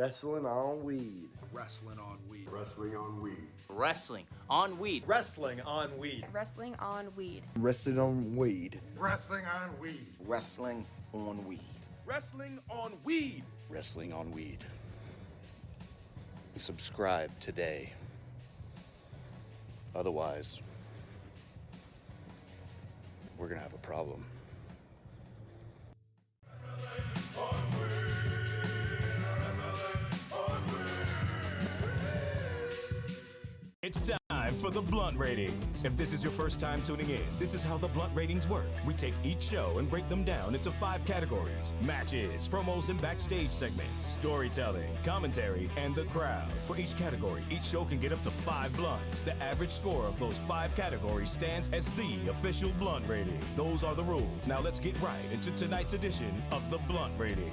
Wrestling on weed. Wrestling on weed. Wrestling on weed. Wrestling on weed. Wrestling on weed. Wrestling on weed. Wrestling on weed. Wrestling on weed. Wrestling on weed. Wrestling on weed. Wrestling on weed. Subscribe today. Otherwise, we're gonna have a problem. It's time for the Blunt Ratings. If this is your first time tuning in, this is how the Blunt Ratings work. We take each show and break them down into 5 categories: matches, promos and backstage segments, storytelling, commentary, and the crowd. For each category, each show can get up to 5 blunts. The average score of those 5 categories stands as the official Blunt Rating. Those are the rules. Now let's get right into tonight's edition of the Blunt Ratings.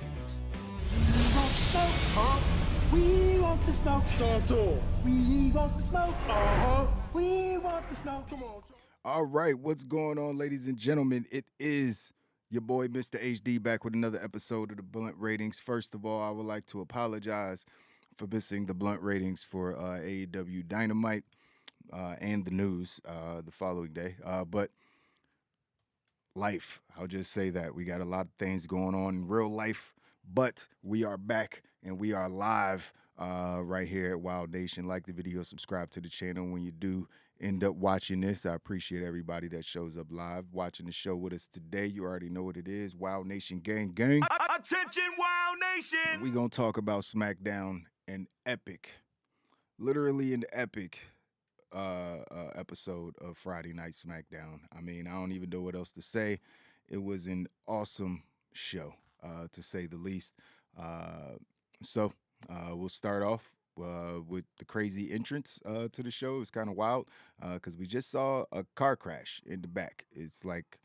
We want the smoke. Song tour. We want the smoke. We want the smoke. Come on. All right, what's going on, ladies and gentlemen? It is your boy, Mr. HD, back with another episode of the Blunt Ratings. First of all, I would like to apologize for missing the Blunt Ratings for AEW Dynamite and the news the following day. But life, I'll just say that. We got a lot of things going on in real life, but we are back and we are live right here at Wild Nation. Like the video, subscribe to the channel. When you do end up watching this, I appreciate everybody that shows up live watching the show with us today. You already know what it is. Wild Nation gang gang. Attention, Wild Nation! We're going to talk about Smackdown, an epic, literally an epic episode of Friday Night Smackdown. I mean, I don't even know what else to say. It was an awesome show, to say the least. So we'll start off with the crazy entrance to the show. It was kind of wild because we just saw a car crash in the back. It's like,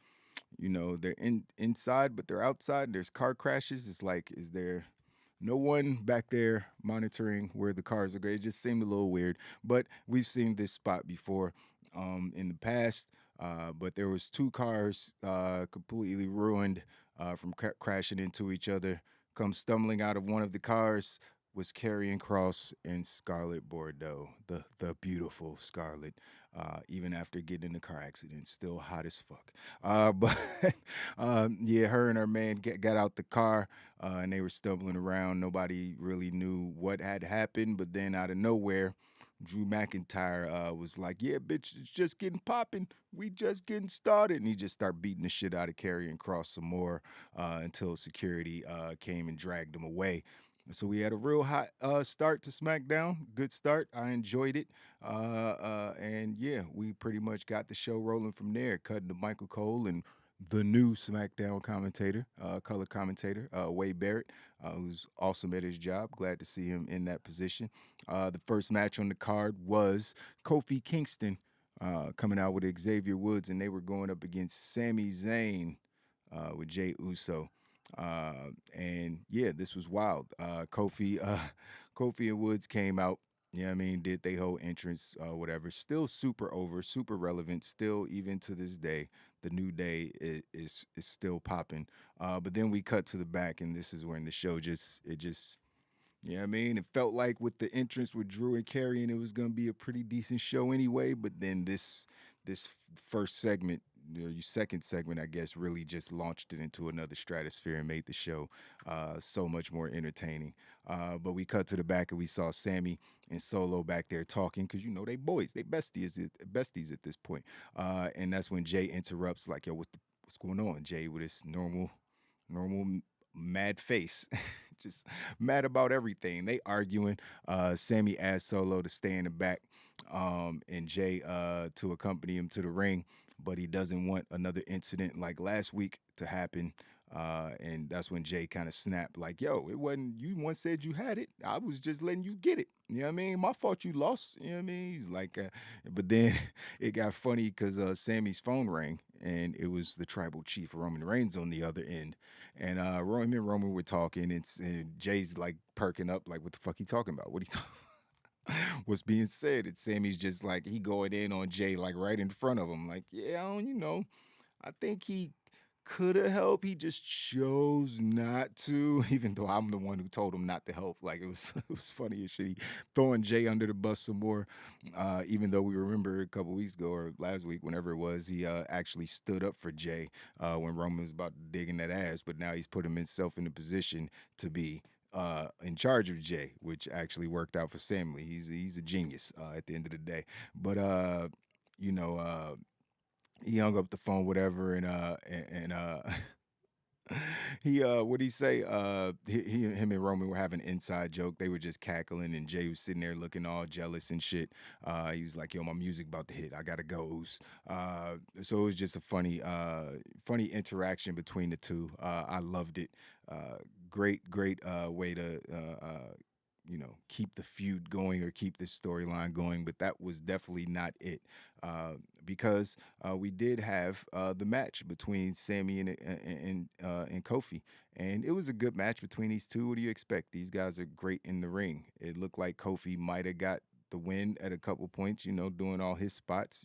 you know, they're inside, but they're outside. There's car crashes. It's like, is there no one back there monitoring where the cars are going? It just seemed a little weird. But we've seen this spot before in the past. But there was 2 cars completely ruined from crashing into each other. Come stumbling out of one of the cars was Karrion Kross and Scarlett Bordeaux, the beautiful Scarlett, even after getting in a car accident, still hot as fuck. But yeah, her and her man got out the car and they were stumbling around. Nobody really knew what had happened, but then out of nowhere, Drew McIntyre was like, yeah, bitch, it's just getting popping. We just getting started. And he just started beating the shit out of Karrion Kross some more until security came and dragged him away. So we had a real hot start to SmackDown. Good start. I enjoyed it. And yeah, we pretty much got the show rolling from there, cutting to Michael Cole and the new SmackDown commentator, color commentator, Wade Barrett, who's awesome at his job. Glad to see him in that position. The first match on the card was Kofi Kingston coming out with Xavier Woods, and they were going up against Sami Zayn with Jey Uso. And yeah, this was wild. Kofi and Woods came out. Yeah, I mean, did they whole entrance, whatever. Still super over, super relevant. Still, even to this day, the New Day is still popping. But then we cut to the back, and this is when the show yeah, I mean, it felt like with the entrance with Drew and Karrion, it was gonna be a pretty decent show anyway. But then this first segment, your second segment, I guess, really just launched it into another stratosphere and made the show so much more entertaining. But we cut to the back and we saw Sammy and Solo back there talking because, you know, they boys, they besties at this point. And that's when Jay interrupts, like, yo, what's going on? Jay with his normal mad face, just mad about everything. They arguing. Sammy asked Solo to stay in the back and Jay to accompany him to the ring, but he doesn't want another incident like last week to happen. And that's when Jay kind of snapped, like, yo, it wasn't, you once said you had it. I was just letting you get it. You know what I mean? My fault you lost. You know what I mean? He's like, but then it got funny because Sammy's phone rang and it was the tribal chief, Roman Reigns, on the other end. And Roman were talking and Jay's like perking up, like, what the fuck he talking about? What he talking what's being said? And Sammy's just like, he going in on Jay, like right in front of him. Like, yeah, I think he could have helped. He just chose not to, even though I'm the one who told him not to help. Like, it was it was funny as shit. He throwing Jay under the bus some more, even though we remember a couple weeks ago or last week, whenever it was, he actually stood up for Jay when Roman was about to dig in that ass. But now he's put himself in a position to be in charge of Jay, which actually worked out for Sammy. He's a genius at the end of the day. But you know, he hung up the phone, whatever, and he what'd he say? Him and Roman were having an inside joke. They were just cackling, and Jay was sitting there looking all jealous and shit. He was like, "Yo, my music about to hit. I gotta go." So it was just a funny interaction between the two. I loved it. Great way to keep the feud going or keep this storyline going, but that was definitely not it, because we did have the match between Sammy and Kofi, and it was a good match between these two. What do you expect? These guys are great in the ring. It looked like Kofi might have got the win at a couple points, doing all his spots.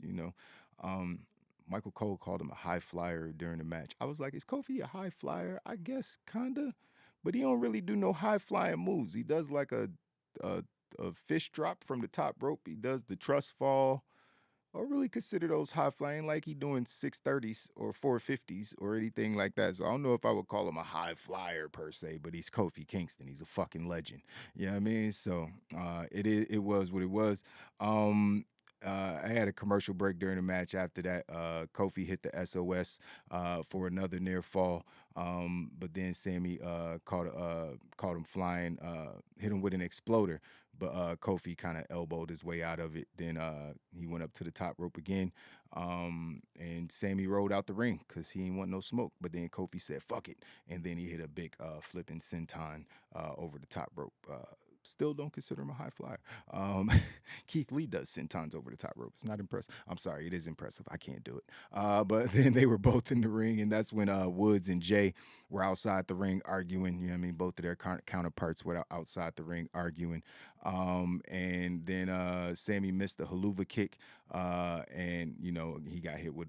Michael Cole called him a high flyer during the match. I was like, is Kofi a high flyer? I guess kinda. But he don't really do no high flying moves. He does like a fish drop from the top rope. He does the trust fall. I don't really consider those high flying, like he doing 630s or 450s or anything like that. So I don't know if I would call him a high flyer per se, but he's Kofi Kingston. He's a fucking legend. You know what I mean? So it was what it was. I had a commercial break during the match. After that, Kofi hit the SOS for another near fall. But then Sammy caught him flying, hit him with an exploder. But Kofi kind of elbowed his way out of it. Then he went up to the top rope again. And Sammy rolled out the ring because he didn't want no smoke. But then Kofi said, fuck it. And then he hit a big flipping senton over the top rope. Still don't consider him a high flyer. Keith Lee does sentons over the top rope. It's not impressive. I'm sorry, it is impressive. I can't do it. But then they were both in the ring, and that's when Woods and Jay were outside the ring arguing. You know what I mean? Both of their counterparts were outside the ring arguing. And then Sammy missed the haluva kick, and, he got hit with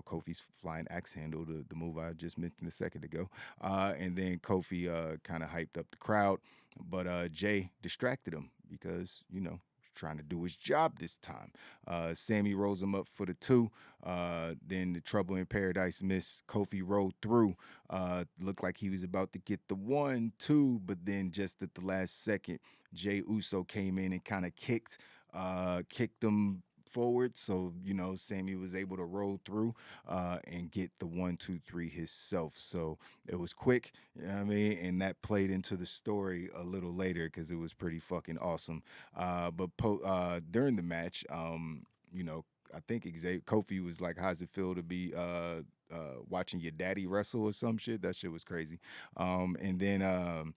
Kofi's flying axe handle, the move I just mentioned a second ago. And then Kofi kind of hyped up the crowd, but Jay distracted him because, trying to do his job this time. Sammy rolls him up for the 2. Then the Trouble in Paradise miss. Kofi rolled through. Looked like he was about to get the 1, 2, but then just at the last second, Jay Uso came in and kind of kicked him forward, so Sammy was able to roll through and get the 1, 2, 3 himself. So it was quick, and that played into the story a little later because it was pretty fucking awesome. But during the match, I think Kofi was like, how's it feel to be watching your daddy wrestle or some shit? That shit was crazy. And then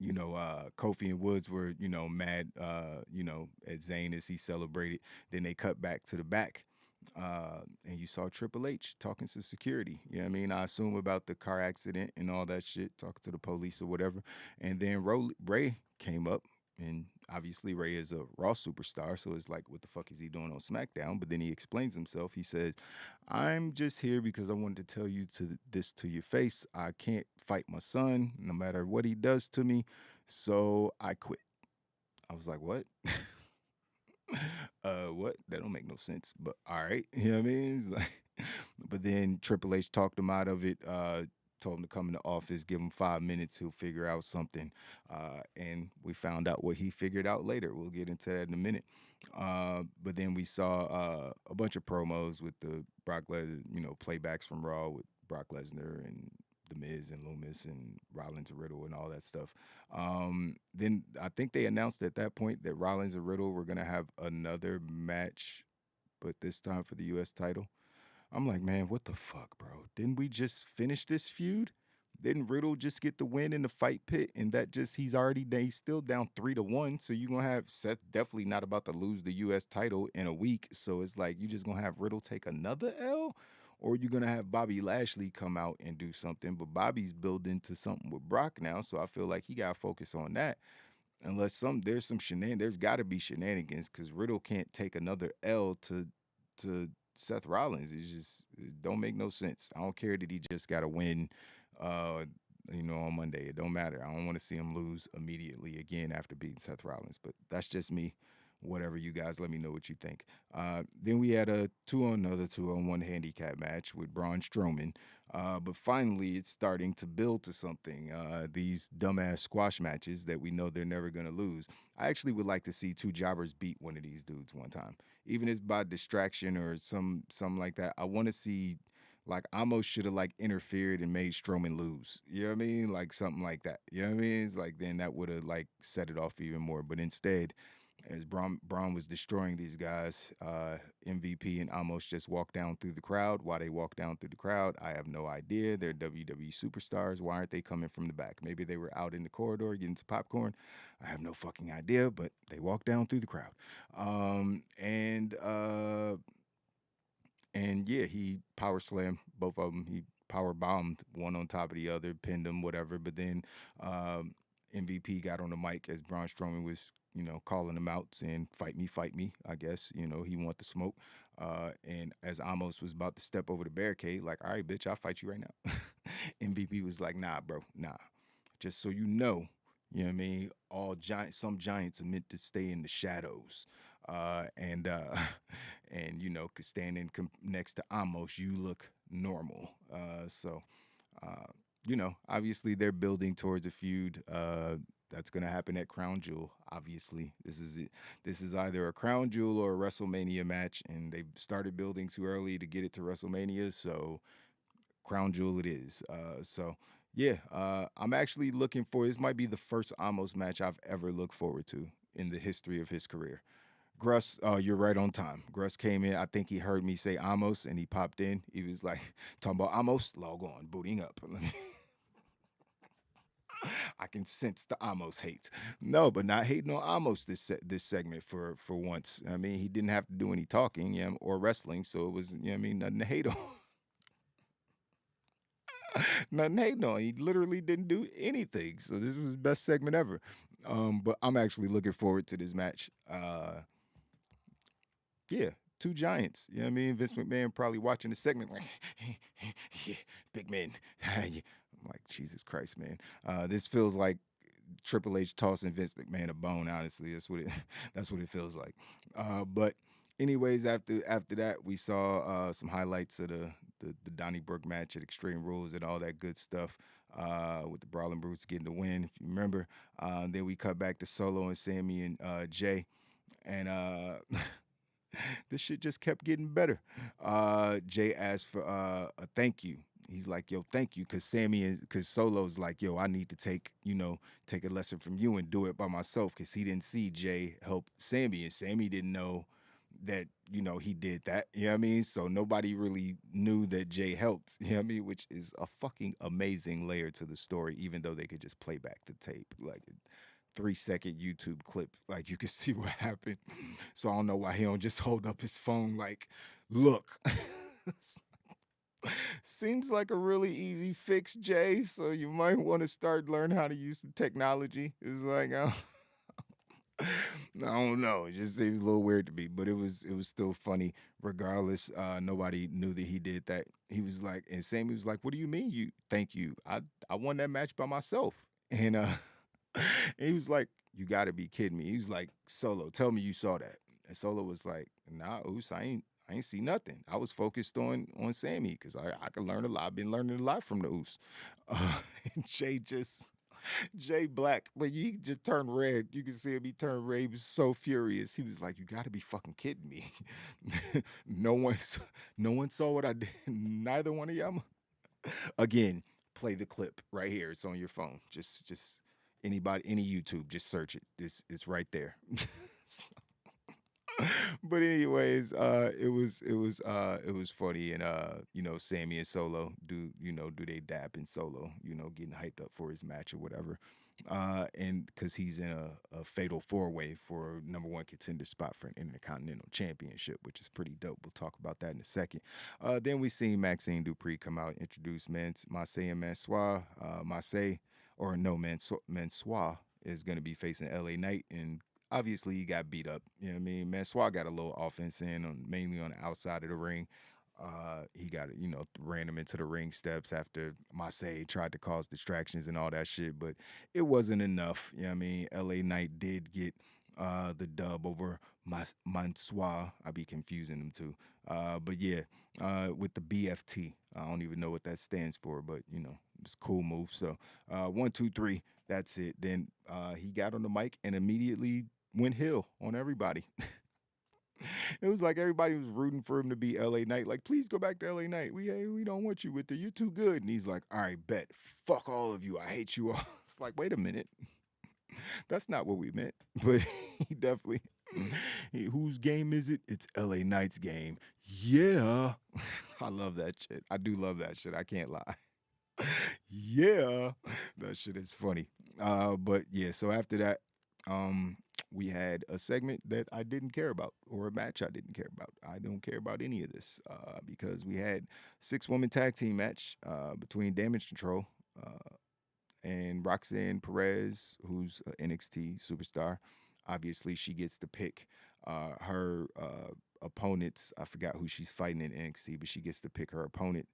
Kofi and Woods were, mad, at Zayn as he celebrated. Then they cut back to the back, and you saw Triple H talking to security. You know what I mean? I assume about the car accident and all that shit, talking to the police or whatever. And then Bray came up, and obviously Ray is a Raw superstar, so it's like, what the fuck is he doing on SmackDown? But then he explains himself. He says, I'm just here because I wanted to tell you this to your face. I can't fight my son, no matter what he does to me, so I quit. I was like, what? What? That don't make no sense, but all right. You know what I mean? It's like, but then Triple H talked him out of it, told him to come in the office, give him 5 minutes, he'll figure out something. And we found out what he figured out later. We'll get into that in a minute. But then we saw a bunch of promos with the Brock Lesnar, playbacks from Raw with Brock Lesnar and The Miz and Loomis and Rollins and Riddle and all that stuff. Then I think they announced at that point that Rollins and Riddle were going to have another match, but this time for the U.S. title. I'm like, man, what the fuck, bro? Didn't we just finish this feud? Didn't Riddle just get the win in the fight pit? And that just, he's still down 3-1. So you're going to have Seth definitely not about to lose the U.S. title in a week. So it's like, you just going to have Riddle take another L? Or you're going to have Bobby Lashley come out and do something. But Bobby's building to something with Brock now. So I feel like he got to focus on that. Unless there's some shenanigans, there's got to be shenanigans because Riddle can't take another L to Seth Rollins. It don't make no sense. I don't care that he just got to win, on Monday. It don't matter. I don't want to see him lose immediately again after beating Seth Rollins. But that's just me. Whatever, you guys, let me know what you think. Then we had a 2-on-1 handicap match with Braun Strowman. But finally, it's starting to build to something. These dumbass squash matches that we know they're never going to lose. I actually would like to see two jobbers beat one of these dudes one time. Even if it's by distraction or something like that. I want to see, like, almost should have, like, interfered and made Strowman lose. You know what I mean? Like, something like that. You know what I mean? It's like, then that would have, like, set it off even more. But instead, as Braun was destroying these guys, MVP and Amos just walked down through the crowd. Why they walked down through the crowd, I have no idea. They're WWE superstars. Why aren't they coming from the back? Maybe they were out in the corridor getting some popcorn. I have no fucking idea, but they walked down through the crowd. And yeah, he power slammed both of them. He power bombed one on top of the other, pinned them, whatever. But then MVP got on the mic as Braun Strowman was, calling him out, saying, fight me, I guess. He want the smoke. And as Amos was about to step over the barricade, like, all right, bitch, I'll fight you right now. MVP was like, nah, bro, nah. Just so you know what I mean? Some giants are meant to stay in the shadows. And cause standing next to Amos, you look normal. Obviously they're building towards a feud. That's going to happen at Crown Jewel, obviously. This is it. This is either a Crown Jewel or a WrestleMania match, and they've started building too early to get it to WrestleMania, so Crown Jewel it is. I'm actually looking for, this might be the first Amos match I've ever looked forward to in the history of his career. Gruss, you're right on time. Gruss came in. I think he heard me say Amos, and he popped in. He was like, talking about Amos, log on, booting up. I can sense the Amos hate. No, but not hating on Amos this segment for once. I mean, he didn't have to do any talking, or wrestling, so it was, nothing to hate on. Nothing hating on. He literally didn't do anything. So this was his best segment ever. But I'm actually looking forward to this match. Two giants. You know what I mean? Vince McMahon probably watching the segment like, yeah, big man. I'm like, Jesus Christ, man. This feels like Triple H tossing Vince McMahon a bone, honestly. That's what it feels like. But anyways, after that, we saw some highlights of the Donnybrook match at Extreme Rules and all that good stuff with the Brawling Brutes getting the win, if you remember. Then we cut back to Solo and Sammy and Jay. And this shit just kept getting better. Jay asked for a thank you. He's like, yo, thank you, because Solo's like, yo, I need to take a lesson from you and do it by myself, because he didn't see Jay help Sammy, and Sammy didn't know that, he did that, you know what I mean? So nobody really knew that Jay helped, you know what I mean? Which is a fucking amazing layer to the story, even though they could just play back the tape, like 3-second YouTube clip, like you can see what happened. So I don't know why he don't just hold up his phone like, look. Seems like a really easy fix, Jay, so you might want to start learning how to use some technology. It's like, I don't know. It just seems a little weird to me, but it was still funny. Regardless, nobody knew that he did that. He was like, and Sammy was like, what do you mean thank you? I won that match by myself. And he was like, you got to be kidding me. He was like, Solo, tell me you saw that. And Solo was like, nah, Oos, I ain't see nothing. I was focused on Sammy because I could learn a lot. I've been learning a lot from the Oos. And Jay Black, when he just turned red, you can see him, he turned red. He was so furious. He was like, you got to be fucking kidding me. No one saw what I did. Neither one of y'all. Again, play the clip right here. It's on your phone. Just anybody, any YouTube, just search it. It's right there. But anyways, it was funny, and Sammy and Solo do they dap in Solo, getting hyped up for his match or whatever, and because he's in a fatal 4-way for #1 contender spot for an Intercontinental Championship, which is pretty dope. We'll talk about that in a second. Then we seen Maxine Dupree come out and introduce Marseille and Mansois. Mansois is going to be facing LA Knight, and obviously he got beat up. You know what I mean? Mansoir got a little offense in, mainly on the outside of the ring. He got, ran him into the ring steps after Marseille tried to cause distractions and all that shit, but it wasn't enough. You know what I mean? LA Knight did get the dub over Mansoir. I be confusing them too. But yeah, with the BFT. I don't even know what that stands for, but it's a cool move. So 1, 2, 3, that's it. Then he got on the mic and immediately went heel on everybody. It was like everybody was rooting for him to be LA Knight. Like, please go back to LA Knight. We don't want you with the, you're too good. And he's like, all right, bet. Fuck all of you. I hate you all. It's like, wait a minute. That's not what we meant. But he definitely, whose game is it? It's LA Knight's game. Yeah. I love that shit. I do love that shit. I can't lie. Yeah. That shit is funny. But yeah, so after that, we had a segment that I didn't care about, or a match I didn't care about. I don't care about any of this because we had 6-woman tag team match between Damage Control and Roxanne Perez, who's an NXT superstar. Obviously, she gets to pick her opponents. I forgot who she's fighting in NXT, but she gets to pick her opponent.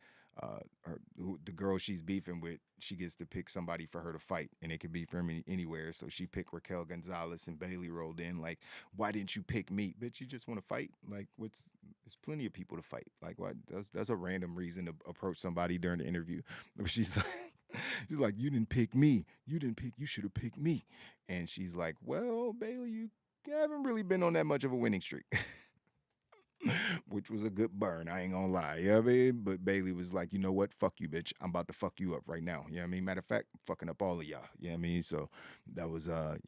The girl she's beefing with, she gets to pick somebody for her to fight, and it could be from anywhere. So she picked Raquel Gonzalez, and Bailey rolled in like, why didn't you pick me? Bitch, you just want to fight? Like, there's plenty of people to fight. Like, what? That's a random reason to approach somebody during the interview. She's like, you didn't pick me. You should have picked me. And she's like, well, Bailey, you haven't really been on that much of a winning streak. Which was a good burn, I ain't gonna lie. You know what I mean? But Bailey was like, you know what? Fuck you, bitch. I'm about to fuck you up right now. You know what I mean? Matter of fact, I'm fucking up all of y'all. You know what I mean? So that was, the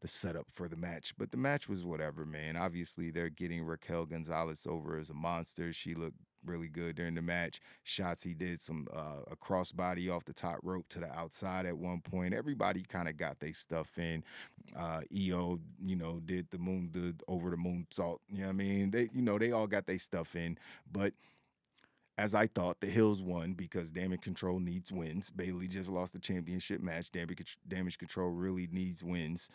setup for the match. But the match was whatever, man. Obviously, they're getting Raquel Gonzalez over as a monster. She looked really good during the match. Shotzi did some a crossbody off the top rope to the outside at one point. Everybody kind of got their stuff in. EO, did the over the moonsault. You know what I mean? They all got their stuff in. But as I thought, the Hills won because Damage Control needs wins. Bailey just lost the championship match. Damage Control really needs wins.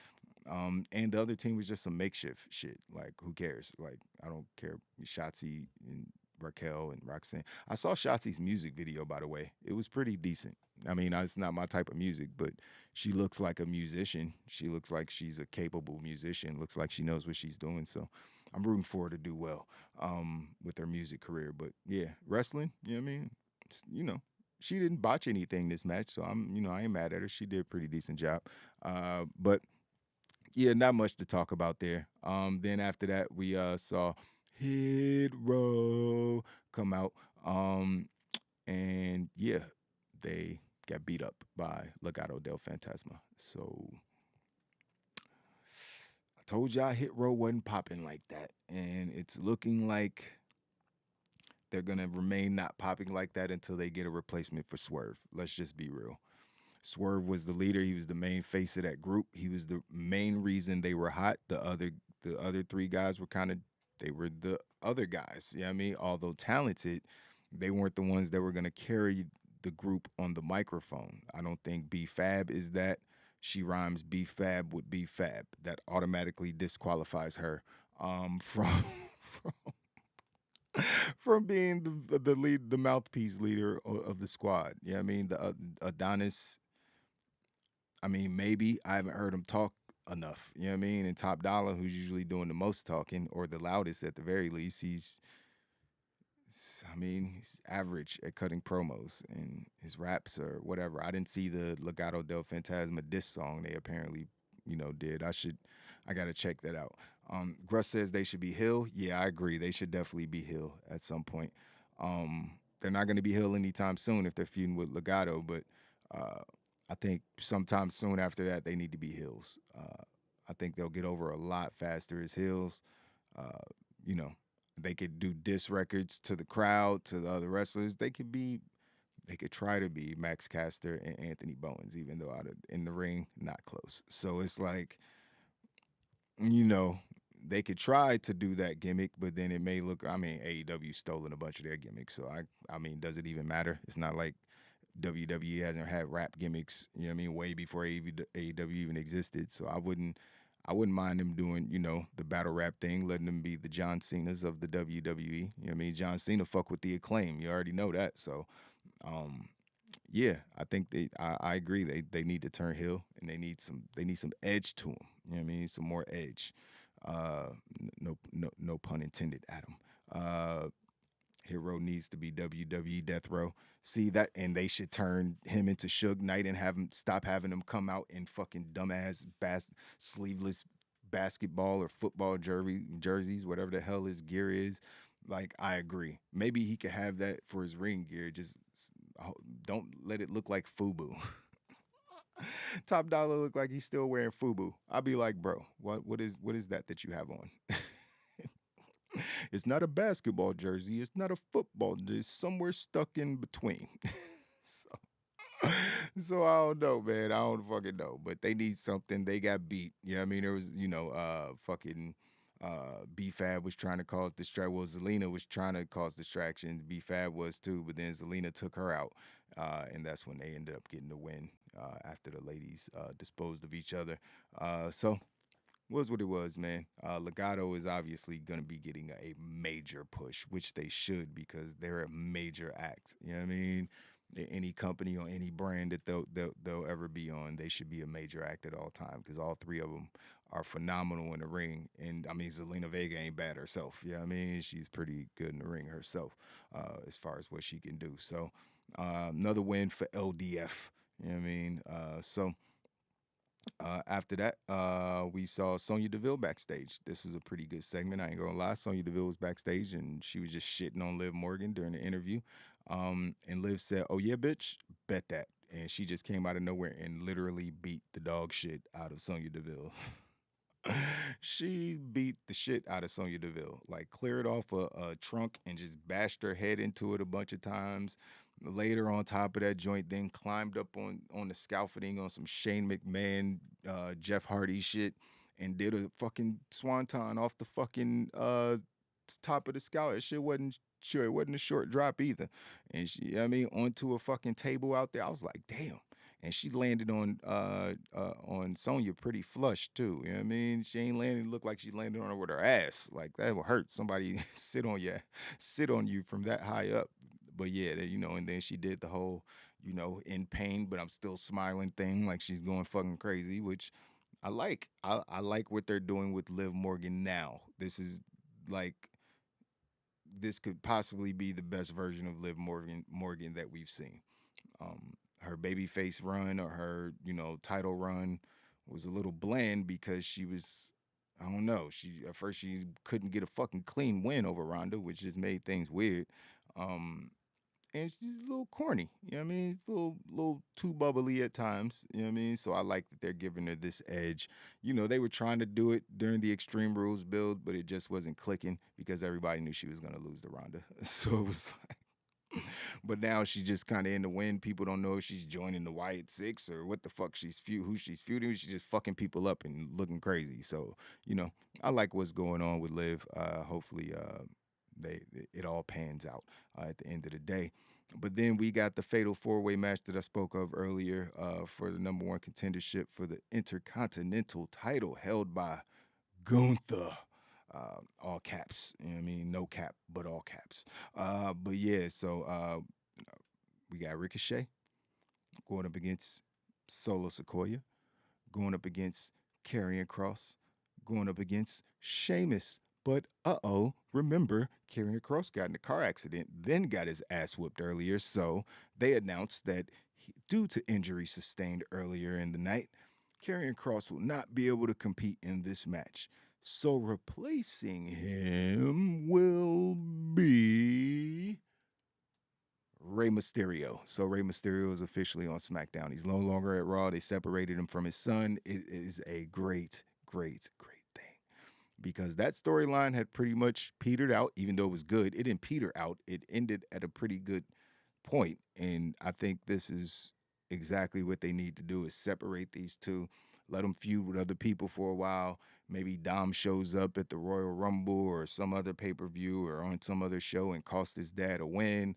And the other team was just some makeshift shit. Like, who cares? Like, I don't care. Shotzi and Raquel and Roxanne. I saw Shotzi's music video, by the way. It was pretty decent. I mean, it's not my type of music, but she looks like a musician. She looks like she's a capable musician. Looks like she knows what she's doing. So I'm rooting for her to do well with her music career. But yeah, wrestling, you know what I mean? She didn't botch anything this match, so I ain't mad at her. She did a pretty decent job. But yeah, not much to talk about there. Then after that, we saw Hit Row come out. And yeah, they got beat up by Legado del Fantasma. So I told y'all Hit Row wasn't popping like that. And it's looking like they're going to remain not popping like that until they get a replacement for Swerve. Let's just be real. Swerve was the leader. He was the main face of that group. He was the main reason they were hot. The other three guys were they were the other guys. You know what I mean? Although talented, they weren't the ones that were going to carry the group on the microphone. I don't think B-Fab is that. She rhymes B-Fab with B-Fab. That automatically disqualifies her from being the mouthpiece leader of the squad. You know what I mean? The Adonis, I mean, maybe. I haven't heard him talk enough. You know what I mean? And Top Dollar, who's usually doing the most talking, or the loudest at the very least, he's average at cutting promos, and his raps or whatever. I didn't see the Legado del Fantasma diss song they apparently, did. I got to check that out. Gruss says they should be heel. Yeah, I agree. They should definitely be heel at some point. They're not going to be heel anytime soon if they're feuding with Legado, but I think sometime soon after that, they need to be heels. I think they'll get over a lot faster as heels. They could do diss records to the crowd, to the other wrestlers. They could try to be Max Caster and Anthony Bowens, even though in the ring, not close. So it's like, they could try to do that gimmick, but then it may look, AEW stolen a bunch of their gimmicks. So does it even matter? It's not like WWE hasn't had rap gimmicks, way before AEW even existed. So I wouldn't I wouldn't mind them doing, the battle rap thing, letting them be the John Cenas of the WWE. You know what I mean? John Cena fuck with the Acclaim. You already know that. So, yeah, I think I agree. They need to turn heel, and they need some edge to them. You know what I mean? Some more edge. No pun intended, Adam. Hero needs to be WWE Death Row. See that, and they should turn him into Suge Knight and stop having him come out in fucking dumbass sleeveless basketball or football jerseys, whatever the hell his gear is. Like, I agree. Maybe he could have that for his ring gear. Just don't let it look like FUBU. Top Dollar look like he's still wearing FUBU. I'll be like, bro, what is that you have on? It's not a basketball jersey. It's not a football. It's somewhere stuck in between. So I don't know, man. I don't fucking know. But they need something. They got beat. Yeah, I mean, there was, fucking B-Fab was trying to cause distraction. Well, Zelina was trying to cause distraction. B-Fab was too, but then Zelina took her out. And that's when they ended up getting the win after the ladies disposed of each other. So was what it was, man. Legato is obviously going to be getting a major push, which they should, because they're a major act. You know what I mean? Any company or any brand that they'll ever be on, they should be a major act at all time, because all three of them are phenomenal in the ring. And I mean, Zelina Vega ain't bad herself. Yeah, I mean, she's pretty good in the ring herself as far as what she can do. So another win for LDF. You know what I mean? After that, we saw Sonya Deville backstage. This was a pretty good segment. I ain't gonna lie. Sonya Deville was backstage, and she was just shitting on Liv Morgan during the interview. And Liv said, "Oh yeah, bitch, bet that." And she just came out of nowhere and literally beat the dog shit out of Sonya Deville. She beat the shit out of Sonya Deville. Like, cleared off a trunk and just bashed her head into it a bunch of times. Later on top of that joint, then climbed up on the scaffolding on some Shane McMahon, Jeff Hardy shit, and did a fucking swanton off the fucking top of the scaffold. Shit wasn't sure. It wasn't a short drop either. And she, onto a fucking table out there. I was like, damn. And she landed on Sonya pretty flush too. You know what I mean? She ain't landed. Looked like she landed on her with her ass. Like, that would hurt. Somebody sit on you from that high up. But yeah, and then she did the whole, in pain, but I'm still smiling thing, like she's going fucking crazy, which I like. I like what they're doing with Liv Morgan now. This is like, this could possibly be the best version of Liv Morgan that we've seen. Her babyface run, or her, title run, was a little bland because she was, I don't know, at first she couldn't get a fucking clean win over Ronda, which just made things weird. And she's a little corny, you know what I mean? It's a little too bubbly at times, you know what I mean? So I like that they're giving her this edge. They were trying to do it during the Extreme Rules build, but it just wasn't clicking because everybody knew she was going to lose to Ronda. So it was like, but now she's just kind of in the wind. People don't know if she's joining the Wyatt Six or what the fuck who she's feuding with. She's just fucking people up and looking crazy. So, I like what's going on with Liv. Hopefully, it all pans out at the end of the day. But then we got the fatal four-way match that I spoke of earlier for the number one contendership for the Intercontinental title, held by Gunther. All caps. You know what I mean? No cap, but all caps. But yeah, so we got Ricochet going up against Solo Sikoa, going up against Karrion Kross, going up against Sheamus. But, remember, Karrion Kross got in a car accident, then got his ass whooped earlier. So they announced that due to injury sustained earlier in the night, Karrion Kross will not be able to compete in this match. So replacing him will be Rey Mysterio. So Rey Mysterio is officially on SmackDown. He's no longer at Raw. They separated him from his son. It is a great, great, great because that storyline had pretty much petered out, even though it was good. It didn't peter out. It ended at a pretty good point. And I think this is exactly what they need to do, is separate these two, let them feud with other people for a while. Maybe Dom shows up at the Royal Rumble or some other pay-per-view or on some other show and cost his dad a win.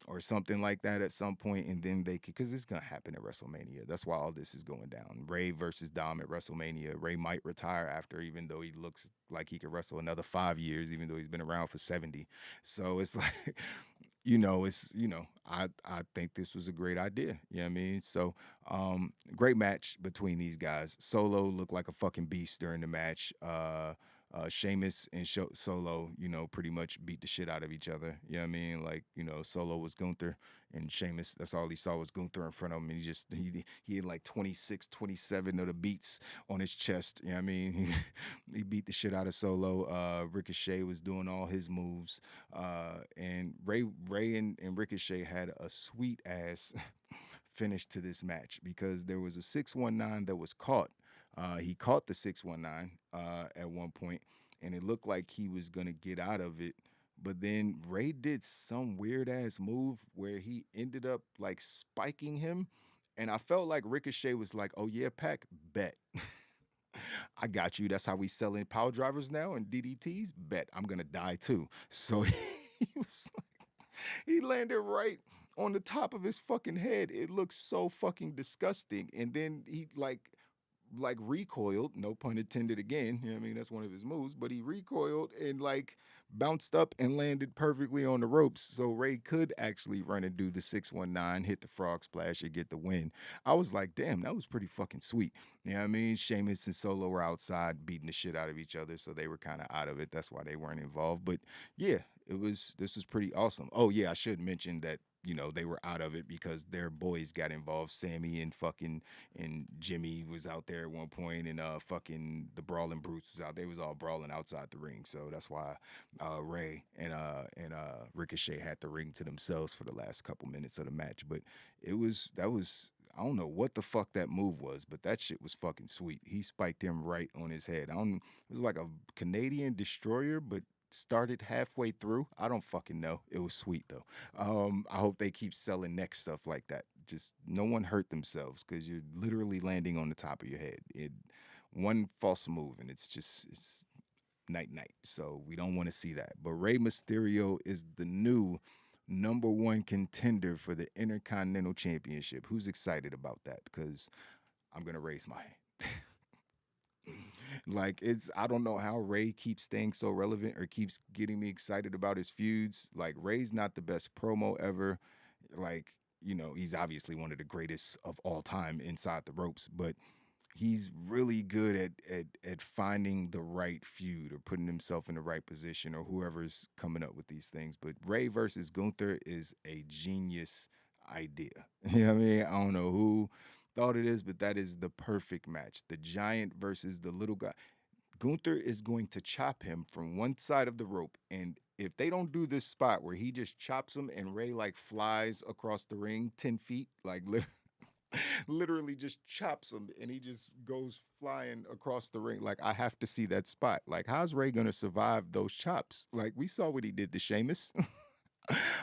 or something like that at some point, and then they could, because it's gonna happen at WrestleMania. That's why all this is going down. Ray versus Dom at WrestleMania. Ray might retire after, even though he looks like he could wrestle another 5 years, even though he's been around for 70. So it's like, I think this was a great idea. You know what I mean? So great match between these guys. Solo looked like a fucking beast during the match. Sheamus and Solo, pretty much beat the shit out of each other. You know what I mean? Like, Solo was Gunther, and Sheamus, that's all he saw was Gunther in front of him. And he had like 26, 27 of the beats on his chest. You know what I mean? He beat the shit out of Solo. Ricochet was doing all his moves. And Ray and Ricochet had a sweet ass finish to this match, because there was a 619 that was caught. He caught the 619 at one point, and it looked like he was going to get out of it. But then Ray did some weird-ass move where he ended up, like, spiking him. And I felt like Ricochet was like, oh, yeah, Pac, bet. I got you. That's how we selling power drivers now and DDTs. Bet. I'm going to die, too. So he was like, he landed right on the top of his fucking head. It looked so fucking disgusting. And then he, like recoiled, no pun intended again, you know what I mean? That's one of his moves, but he recoiled and like bounced up and landed perfectly on the ropes. So Ray could actually run and do the 619, hit the frog splash, and get the win. I was like, damn, that was pretty fucking sweet. You know what I mean? Sheamus and Solo were outside beating the shit out of each other, so they were kind of out of it. That's why they weren't involved. But yeah, this was pretty awesome. Oh yeah, I should mention that, they were out of it because their boys got involved. Sammy and Jimmy was out there at one point, and fucking the Brawling Brutes was out. They was all brawling outside the ring. So that's why Ray and Ricochet had the ring to themselves for the last couple minutes of the match. But that was I don't know what the fuck that move was, but that shit was fucking sweet. He spiked him right on his head. It was like a Canadian destroyer, but started halfway through. I don't fucking know. It was sweet though. I hope they keep selling neck stuff like that. Just no one hurt themselves, because you're literally landing on the top of your head. One false move and it's night. So we don't want to see that. But Rey Mysterio is the new #1 contender for the Intercontinental Championship. Who's excited about that? Because I'm gonna raise my hand. Like, I don't know how Ray keeps staying so relevant or keeps getting me excited about his feuds. Like, Ray's not the best promo ever. Like, he's obviously one of the greatest of all time inside the ropes, but he's really good at finding the right feud or putting himself in the right position, or whoever's coming up with these things. But Ray versus Gunther is a genius idea. You know what I mean? I don't know who thought it is, but that is the perfect match. The giant versus the little guy. Gunther is going to chop him from one side of the rope, and if they don't do this spot where he just chops him and Ray like flies across the ring 10 feet, like literally just chops him and he just goes flying across the ring. Like, I have to see that spot. Like, how's Ray gonna survive those chops? Like, we saw what he did to Sheamus.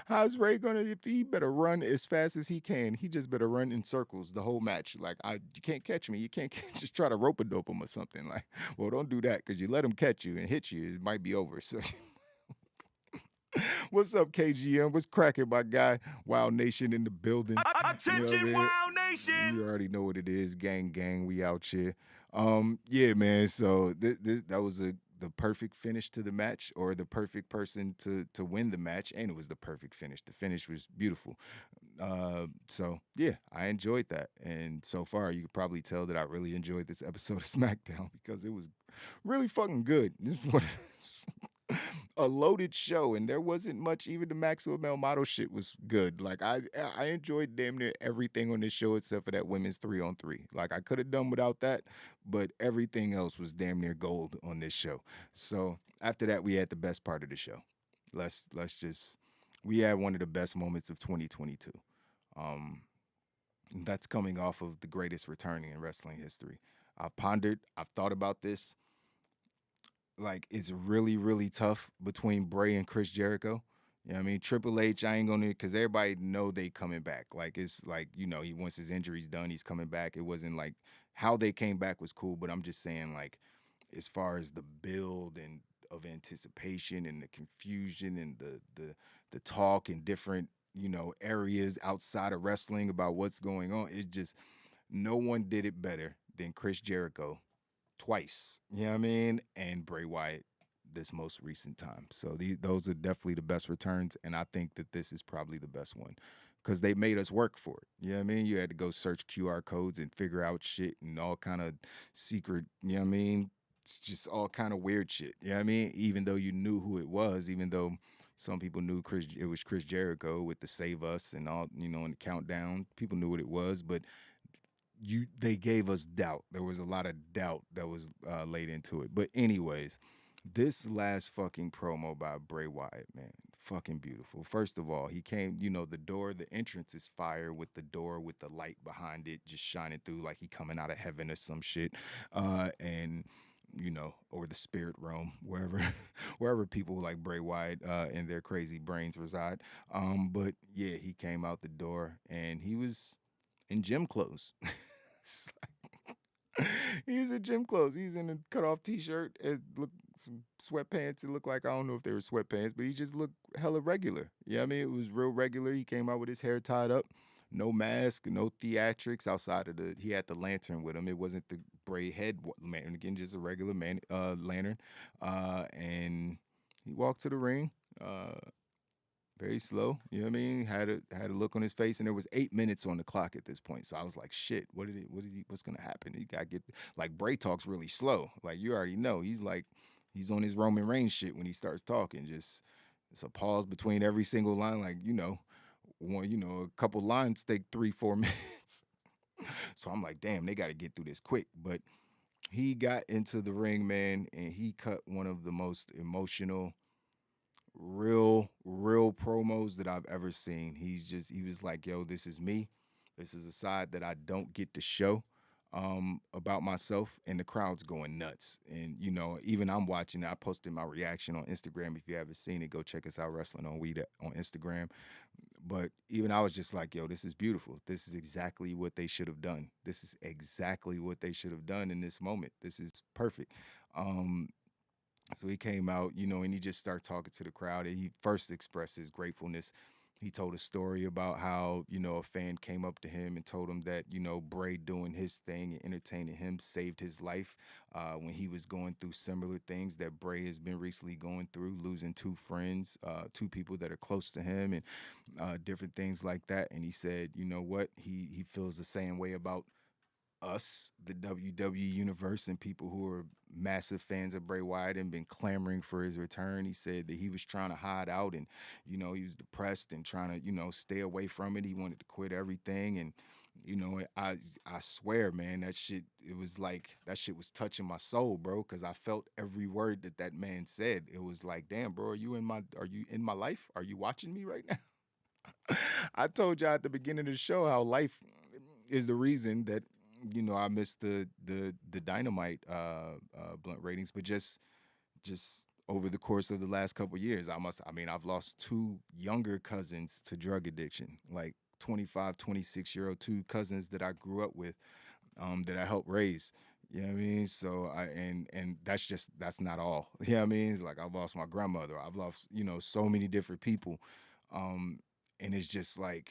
How's Ray gonna, if he better run as fast as he can, he just better run in circles the whole match. Like, you can't catch me. You can't just try to rope-a-dope him or something. Like, well, don't do that, because you let him catch you and hit you, it might be over. So what's up, KGM? What's cracking, my guy? Wild Nation in the building. Attention, Wild Nation! You already know what it is. Gang, we out here. Yeah, man. So that was the perfect finish to the match, or the perfect person to win the match, and it was the perfect finish. The finish was beautiful. So yeah, I enjoyed that, and so far you could probably tell that I really enjoyed this episode of Smackdown, because it was really fucking good. This was a loaded show, and there wasn't much. Even the Maximum El Motto shit was good. Like, I enjoyed damn near everything on this show except for that women's 3-on-3. Like, I could have done without that, but everything else was damn near gold on this show. So after that, we had the best part of the show. We had one of the best moments of 2022. That's coming off of the greatest returning in wrestling history. I've thought about this. Like, it's really, really tough between Bray and Chris Jericho. You know what I mean? Triple H, I ain't gonna, because everybody know they coming back. Like, it's like, he once his injury's done, he's coming back. It wasn't like how they came back was cool, but I'm just saying, like, as far as the build and of anticipation and the confusion and the talk and different areas outside of wrestling about what's going on. It's just no one did it better than Chris Jericho twice. You know what I mean? And Bray Wyatt this most recent time. So those are definitely the best returns, and I think that this is probably the best one because they made us work for it. You know what I mean? You had to go search QR codes and figure out shit and all kind of secret, you know what I mean? It's just all kind of weird shit. You know what I mean? Even though you knew who it was, even though some people knew it was Chris Jericho with the Save Us and all, in the countdown. People knew what it was, but they gave us doubt. There was a lot of doubt that was laid into it. But anyways, this last fucking promo by Bray Wyatt, man, fucking beautiful. First of all, he came, the door, the entrance is fire with the door with the light behind it just shining through like he coming out of heaven or some shit. And or the spirit realm, wherever people like Bray Wyatt and their crazy brains reside. But yeah, he came out the door and he was in gym clothes. He's in gym clothes. He's in a cutoff t-shirt and some sweatpants. It looked like, I don't know if they were sweatpants, but he just looked hella regular. Yeah, I mean, it was real regular. He came out with his hair tied up, no mask, no theatrics outside of he had the lantern with him. It wasn't the Bray head lantern, again, just a regular lantern. And he walked to the ring, very slow, you know what I mean? Had a look on his face, and there was 8 minutes on the clock at this point. So I was like, shit, what's gonna happen? He gotta get, like, Bray talks really slow. Like, you already know. He's on his Roman Reigns shit when he starts talking. Just, it's a pause between every single line, like, a couple lines take 3-4 minutes. So I'm like, damn, they gotta get through this quick. But he got into the ring, man, and he cut one of the most emotional, real promos that I've ever seen. He was like, yo, this is me. This is a side that I don't get to show about myself, and the crowd's going nuts. And, even I'm watching it. I posted my reaction on Instagram. If you haven't seen it, go check us out, Wrestling on Weed on Instagram. But even I was just like, yo, this is beautiful. This is exactly what they should have done. This is exactly what they should have done in this moment. This is perfect. So he came out, and he just started talking to the crowd. And he first expressed his gratefulness. He told a story about how, a fan came up to him and told him that, Bray doing his thing and entertaining him saved his life when he was going through similar things that Bray has been recently going through, losing 2 friends, 2 people that are close to him, and different things like that. And he said, you know what? He feels the same way about us, the WWE universe, and people who are massive fans of Bray Wyatt and been clamoring for his return. He said that he was trying to hide out and, he was depressed and trying to, stay away from it. He wanted to quit everything. And, I swear, man, that shit was touching my soul, bro, because I felt every word that man said. It was like, damn, bro, are you in my life? Are you watching me right now? I told y'all at the beginning of the show how life is the reason that I missed the Dynamite blunt ratings, but just over the course of the last couple of years, I've lost 2 younger cousins to drug addiction, like 25, 26-year-old 2 cousins that I grew up with, that I helped raise. You know what I mean? So and that's not all. You know what I mean? It's like I've lost my grandmother. I've lost, so many different people. And it's just like,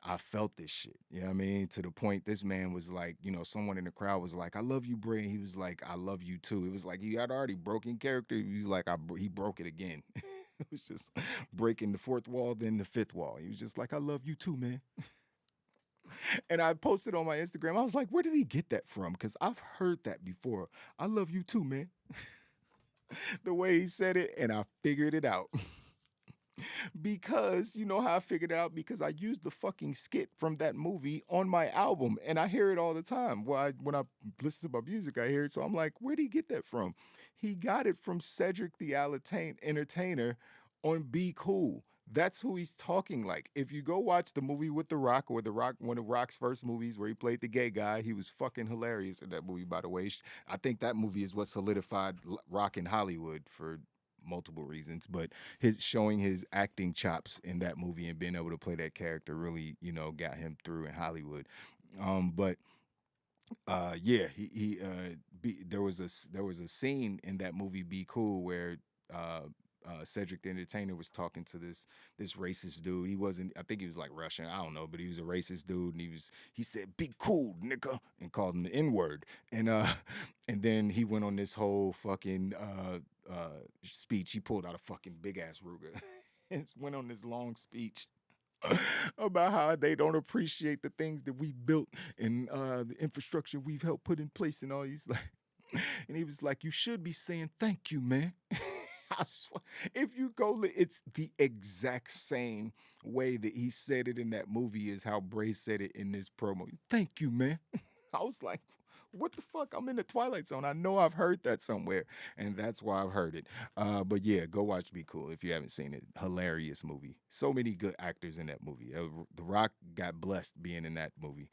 I felt this shit, you know what I mean? To the point this man was like, someone in the crowd was like, I love you, Bray. And he was like, I love you too. It was like he had already broken character. He was like, he broke it again. It was just breaking the 4th wall, then the 5th wall. He was just like, I love you too, man. And I posted on my Instagram. I was like, where did he get that from? Because I've heard that before. I love you too, man. The way he said it, and I figured it out. Because you know how I figured it out? Because I used the fucking skit from that movie on my album, and I hear it all the time. Well, when I listen to my music, I hear it. So I'm like, where did he get that from? He got it from Cedric the Entertainer on Be Cool. That's who he's talking like. If you go watch the movie with The Rock, one of Rock's first movies where he played the gay guy, he was fucking hilarious in that movie, by the way. I think that movie is what solidified Rock in Hollywood for multiple reasons, but showing his acting chops in that movie and being able to play that character really, got him through in Hollywood. There was a scene in that movie Be Cool where Cedric the Entertainer was talking to this racist dude. He wasn't, I think he was like Russian, I don't know, but he was a racist dude, and he said, "Be cool, nigga," and called him the N-word. And then he went on this whole fucking speech. He pulled out a fucking big ass Ruger and went on this long speech about how they don't appreciate the things that we built and the infrastructure we've helped put in place and all. He's like, and he was like, "You should be saying thank you, man." I swear, if you go, it's the exact same way that he said it in that movie is how Bray said it in this promo. "Thank you, man." I was like, what the fuck? I'm in the Twilight Zone. I know I've heard that somewhere, and that's why I've heard it. But yeah, go watch Be Cool if you haven't seen it. Hilarious movie. So many good actors in that movie. The Rock got blessed being in that movie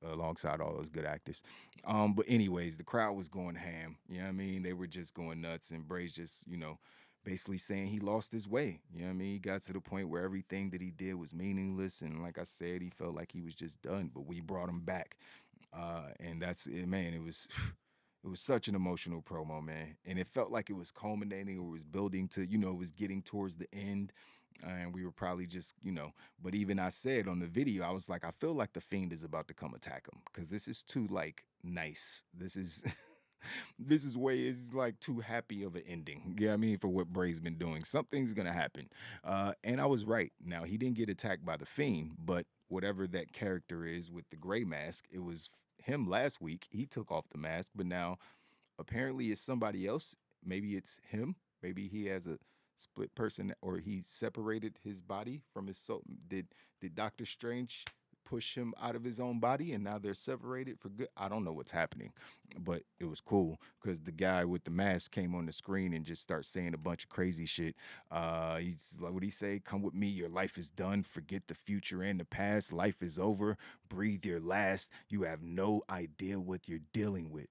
alongside all those good actors. But anyways, the crowd was going ham. You know what I mean? They were just going nuts, and Bray's just, basically saying he lost his way. You know what I mean? He got to the point where everything that he did was meaningless, and like I said, he felt like he was just done, but we brought him back. And that's it, man. It was such an emotional promo, man. And it felt like it was culminating or was building to, it was getting towards the end. And we were probably just, but even I said on the video, I was like, I feel like the Fiend is about to come attack him because this is too like nice. This is it's like too happy of an ending. Yeah, I mean, for what Bray's been doing, something's gonna happen. And I was right. Now he didn't get attacked by the Fiend, but whatever that character is with the gray mask, it was him last week. He took off the mask, but now apparently it's somebody else. Maybe it's him. Maybe he has a split person, or he separated his body from his soul. Did Doctor Strange push him out of his own body and now they're separated for good? I don't know what's happening, but it was cool because the guy with the mask came on the screen and just started saying a bunch of crazy shit. He's like, what he say? "Come with me, your life is done. Forget the future and the past. Life is over. Breathe your last. You have no idea what you're dealing with,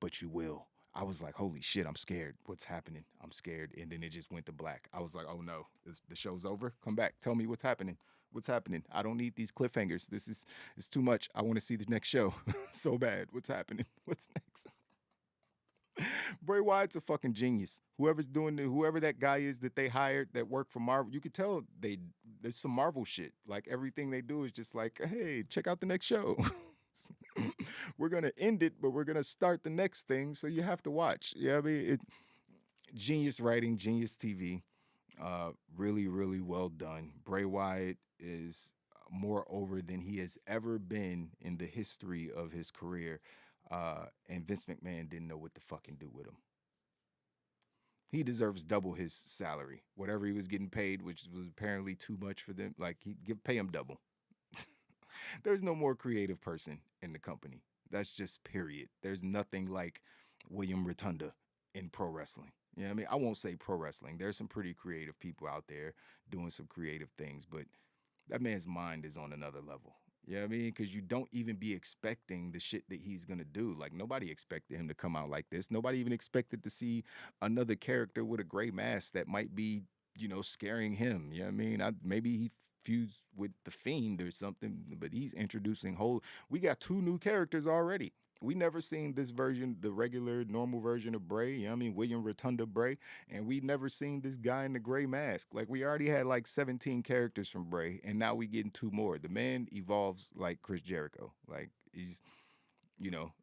but you will." I was like, holy shit, I'm scared. What's happening? I'm scared. And then it just went to black. I was like, oh no, the show's over. Come back. Tell me what's happening. What's happening? I don't need these cliffhangers. It's too much. I want to see the next show so bad. What's happening? What's next? Bray Wyatt's a fucking genius. Whoever that guy is that they hired that worked for Marvel, you could tell there's some Marvel shit. Like everything they do is just like, hey, check out the next show. We're going to end it, but we're going to start the next thing, so you have to watch. Yeah, I mean, genius writing, genius TV. Really, really well done. Bray Wyatt is more over than he has ever been in the history of his career, and Vince McMahon didn't know what to fucking do with him. He deserves double his salary. Whatever he was getting paid, which was apparently too much for them, like pay him double. There's no more creative person in the company. That's just period. There's nothing like William Rotunda in pro wrestling. You know what I mean? I won't say pro wrestling. There's some pretty creative people out there doing some creative things, but that man's mind is on another level. You know what I mean? Because you don't even be expecting the shit that he's going to do. Like, nobody expected him to come out like this. Nobody even expected to see another character with a gray mask that might be, scaring him. You know what I mean? Maybe he fused with the Fiend or something, but he's introducing we got 2 new characters already. We never seen this version, the regular, normal version of Bray, you know what I mean, William Rotunda Bray, and we never seen this guy in the gray mask. Like, we already had like 17 characters from Bray, and now we getting 2 more. The man evolves like Chris Jericho. Like, he's,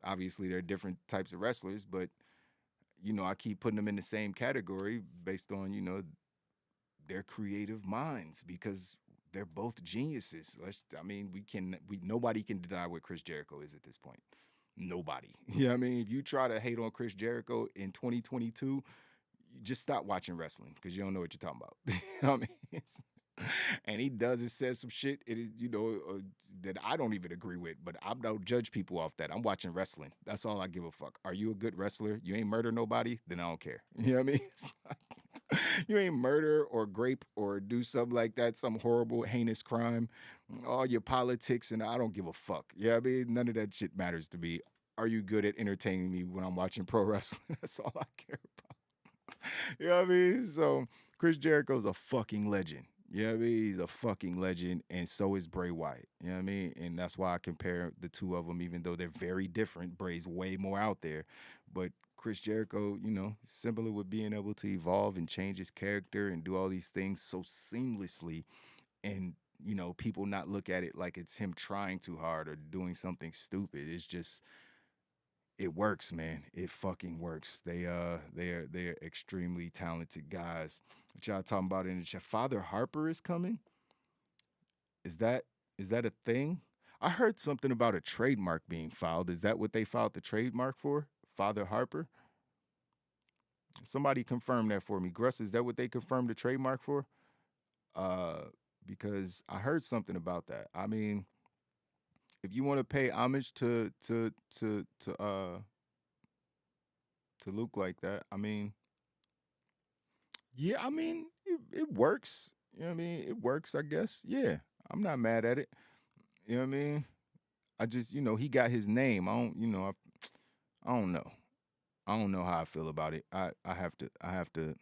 obviously they're different types of wrestlers, but, I keep putting them in the same category based on, their creative minds, because they're both geniuses. Nobody can deny what Chris Jericho is at this point. Nobody. You know what I mean? If you try to hate on Chris Jericho in 2022, you just stop watching wrestling because you don't know what you're talking about. You know what I mean? And he says some shit, that I don't even agree with, but I don't judge people off that. I'm watching wrestling. That's all I give a fuck. Are you a good wrestler? You ain't murder nobody? Then I don't care. You know what I mean? It's like, you ain't murder or grape or do something like that, some horrible, heinous crime, all your politics, and I don't give a fuck. Yeah, I mean, none of that shit matters to me. Are you good at entertaining me when I'm watching pro wrestling? That's all I care about. You know what I mean? So Chris Jericho's a fucking legend. You know what I mean? He's a fucking legend, and so is Bray Wyatt. You know what I mean? And that's why I compare the 2 of them, even though they're very different. Bray's way more out there, but Chris Jericho, you know, similar with being able to evolve and change his character and do all these things so seamlessly, and you know, people not look at it like it's him trying too hard or doing something stupid. It's just it works, man. It fucking works. They're extremely talented guys. What y'all talking about in the chat? Father Harper is coming. Is that a thing? I heard something about a trademark being filed. Is that what they filed the trademark for? Father Harper? Somebody confirm that for me. Gruss, is that what they confirmed the trademark for? Because I heard something about that. I mean, if you want to pay homage to Luke like that, I mean, yeah, I mean, it works. You know what I mean? It works, I guess. Yeah, I'm not mad at it. You know what I mean? I just, you know, he got his name. I don't, you know, I don't know. I don't know how I feel about it. I have to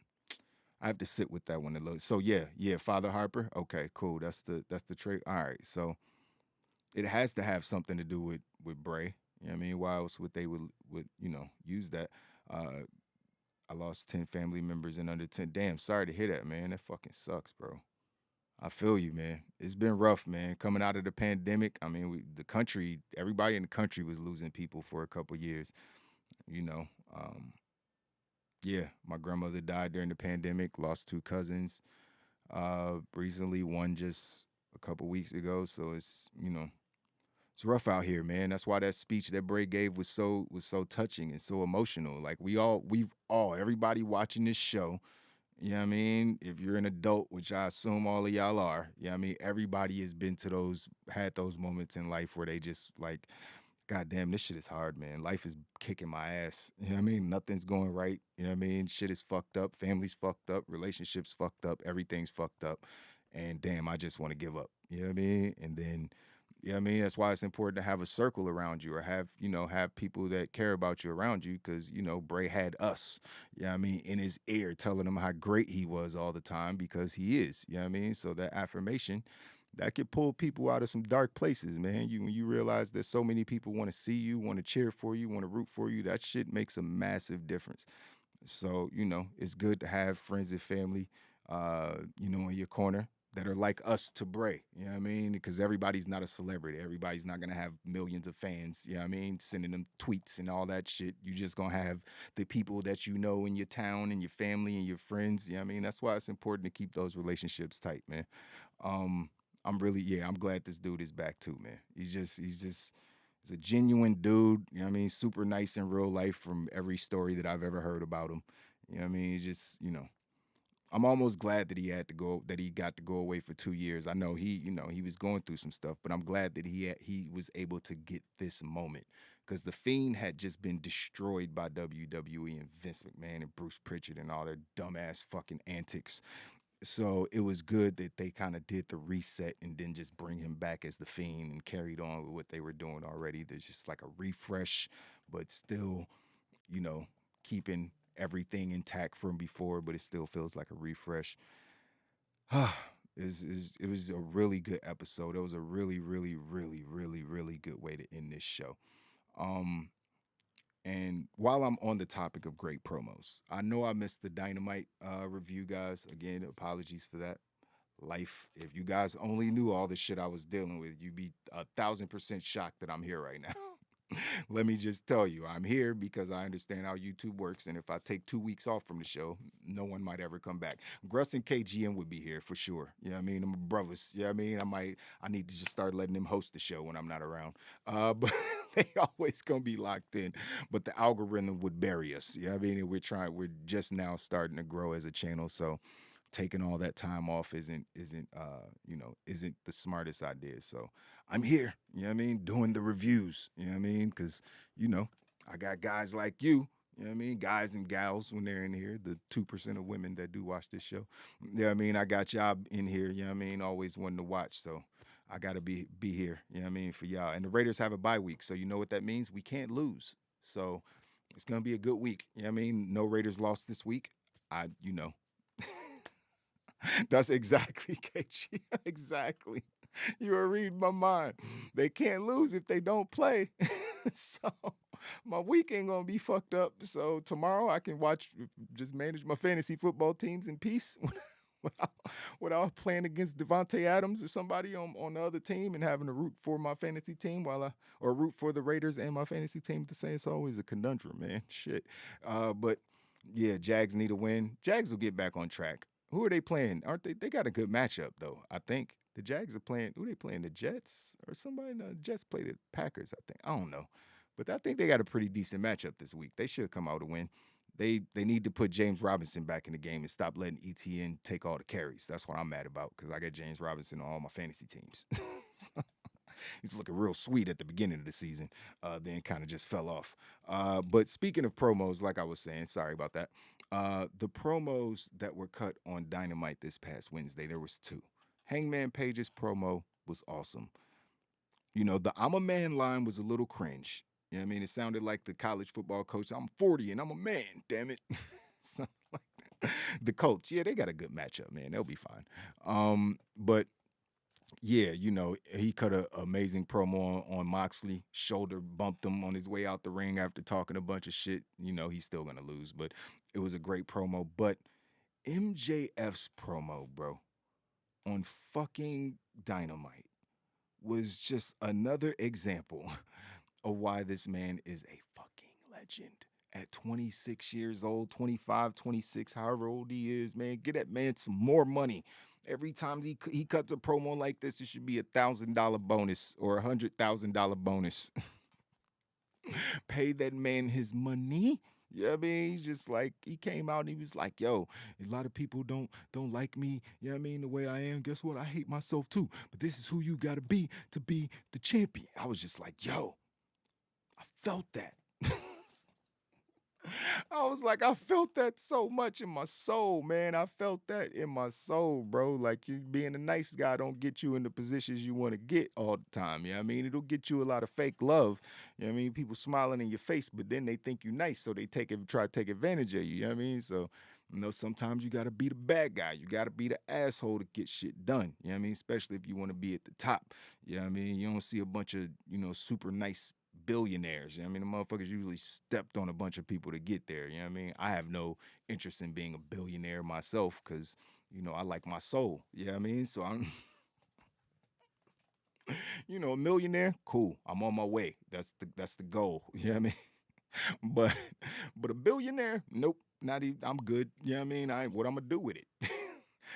sit with that one a little. So yeah, Father Harper. Okay, cool. That's the trade. All right. So it has to have something to do with Bray. You know what I mean? Why else would they would you know, use that? I lost 10 family members in under 10. Damn, sorry to hear that, man. That fucking sucks, bro. I feel you, man. It's been rough, man. Coming out of the pandemic, I mean, everybody in the country was losing people for a couple years, you know. Yeah, my grandmother died during the pandemic, lost 2 cousins recently, one just a couple weeks ago. So it's, you know, it's rough out here, man. That's why that speech that Bray gave was so touching and so emotional. Like everybody watching this show, you know what I mean? If you're an adult, which I assume all of y'all are, you know what I mean? Everybody has had those moments in life where they just like, God damn, this shit is hard, man. Life is kicking my ass. You know what I mean? Nothing's going right. You know what I mean? Shit is fucked up. Family's fucked up. Relationships fucked up. Everything's fucked up. And damn, I just want to give up. You know what I mean? And then, you know what I mean? That's why it's important to have a circle around you, or have people that care about you around you, because, you know, Bray had us, you know what I mean, in his ear telling him how great he was all the time, because he is, you know what I mean? So that affirmation, that could pull people out of some dark places, man. When you realize that so many people want to see you, want to cheer for you, want to root for you, that shit makes a massive difference. So, you know, it's good to have friends and family, you know, in your corner that are like us to Bray, you know what I mean? Because everybody's not a celebrity. Everybody's not going to have millions of fans, you know what I mean? Sending them tweets and all that shit. You just going to have the people that you know in your town and your family and your friends, you know what I mean? That's why it's important to keep those relationships tight, man. I'm glad this dude is back too, man. He's a genuine dude, you know what I mean? Super nice in real life from every story that I've ever heard about him. You know what I mean? He's just, you know, I'm almost glad that he got to go away for 2 years. I know he was going through some stuff, but I'm glad that he was able to get this moment, because The Fiend had just been destroyed by WWE and Vince McMahon and Bruce Pritchard and all their dumbass fucking antics. So it was good that they kind of did the reset and then just bring him back as The Fiend and carried on with what they were doing already. There's just like a refresh, but still, you know, keeping everything intact from before, but it still feels like a refresh. It was a really good episode. It was a really, really, really, really, really good way to end this show. And while I'm on the topic of great promos, I know I missed the Dynamite review, guys. Again, apologies for that. Life. If you guys only knew all the shit I was dealing with, you'd be 1,000% shocked that I'm here right now. Let me just tell you, I'm here because I understand how YouTube works, and if I take 2 weeks off from the show, no one might ever come back. Gruss and KGM would be here for sure. You know what I mean? I'm brothers. You know what I mean? I need to just start letting them host the show when I'm not around. But they always gonna be locked in. But the algorithm would bury us. You know what I mean? And we're just now starting to grow as a channel, so taking all that time off isn't the smartest idea. So I'm here, you know what I mean, doing the reviews, you know what I mean, because, you know, I got guys like you know what I mean, guys and gals when they're in here, the 2% of women that do watch this show, you know what I mean, I got y'all in here, you know what I mean, always wanting to watch, so I got to be here, you know what I mean, for y'all. And the Raiders have a bye week, so you know what that means? We can't lose, so it's going to be a good week, you know what I mean, no Raiders lost this week, That's exactly, KG. Exactly. You are reading my mind. They can't lose if they don't play. So my week ain't gonna be fucked up. So tomorrow I can just manage my fantasy football teams in peace without playing against Devontae Adams or somebody on the other team and having to root for my fantasy team or root for the Raiders and my fantasy team at the same. It's always a conundrum, man. Shit. But yeah, Jags need a win. Jags will get back on track. Who are they playing? Aren't they? They got a good matchup though. I think the Jags are playing. Who are they playing? The Jets or somebody? No, the Jets play the Packers. I think. I don't know, but I think they got a pretty decent matchup this week. They should come out a win. They need to put James Robinson back in the game and stop letting ETN take all the carries. That's what I'm mad about because I got James Robinson on all my fantasy teams. So, he's looking real sweet at the beginning of the season, then kind of just fell off. But speaking of promos, like I was saying, sorry about that. The promos that were cut on Dynamite this past Wednesday, there was 2. Hangman Page's promo was awesome. You know, the I'm a man line was a little cringe. You know what I mean? It sounded like the college football coach. I'm 40 and I'm a man, damn it. Something like that. The Colts, yeah, they got a good matchup, man. They'll be fine. But yeah, you know, he cut an amazing promo on Moxley. Shoulder bumped him on his way out the ring after talking a bunch of shit. You know, he's still going to lose, but it was a great promo. But MJF's promo, bro, on fucking Dynamite was just another example of why this man is a fucking legend. At 26 years old, 25, 26, however old he is, man, get that man some more money. Every time he cuts a promo like this, it should be $1,000 bonus or $100,000 bonus. Pay that man his money. You know what I mean? He's just like, he came out and he was like, yo, a lot of people don't like me, you know what I mean, the way I am. Guess what? I hate myself too. But this is who you got to be the champion. I was just like, yo, I felt that. I was like, I felt that so much in my soul, man. I felt that in my soul, bro. Like, you being a nice guy don't get you in the positions you want to get all the time. You know what I mean? It'll get you a lot of fake love. You know what I mean? People smiling in your face, but then they think you nice, so they try to take advantage of you. You know what I mean? So, you know, sometimes you got to be the bad guy. You got to be the asshole to get shit done. You know what I mean? Especially if you want to be at the top. You know what I mean? You don't see a bunch of, you know, super nice billionaires. You know what I mean? The motherfuckers usually stepped on a bunch of people to get there. You know what I mean? I have no interest in being a billionaire myself because, you know, I like my soul. You know what I mean? So I'm, you know, a millionaire, cool. I'm on my way. That's the goal. You know what I mean? But a billionaire, nope. Not even, I'm good. You know what I mean? What I'm going to do with it?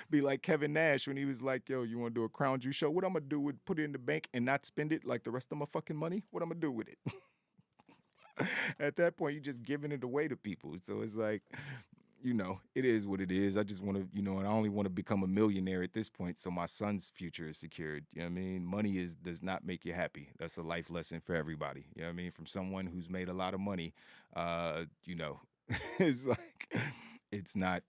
Be like Kevin Nash when he was like, yo, you want to do a Crown Juice show? What I'm going to do with put it in the bank and not spend it like the rest of my fucking money? What I'm going to do with it? At that point, you're just giving it away to people. So it's like, you know, it is what it is. I just want to, you know, and I only want to become a millionaire at this point so my son's future is secured. You know what I mean? Money does not make you happy. That's a life lesson for everybody. You know what I mean? From someone who's made a lot of money, you know, it's like, it's not,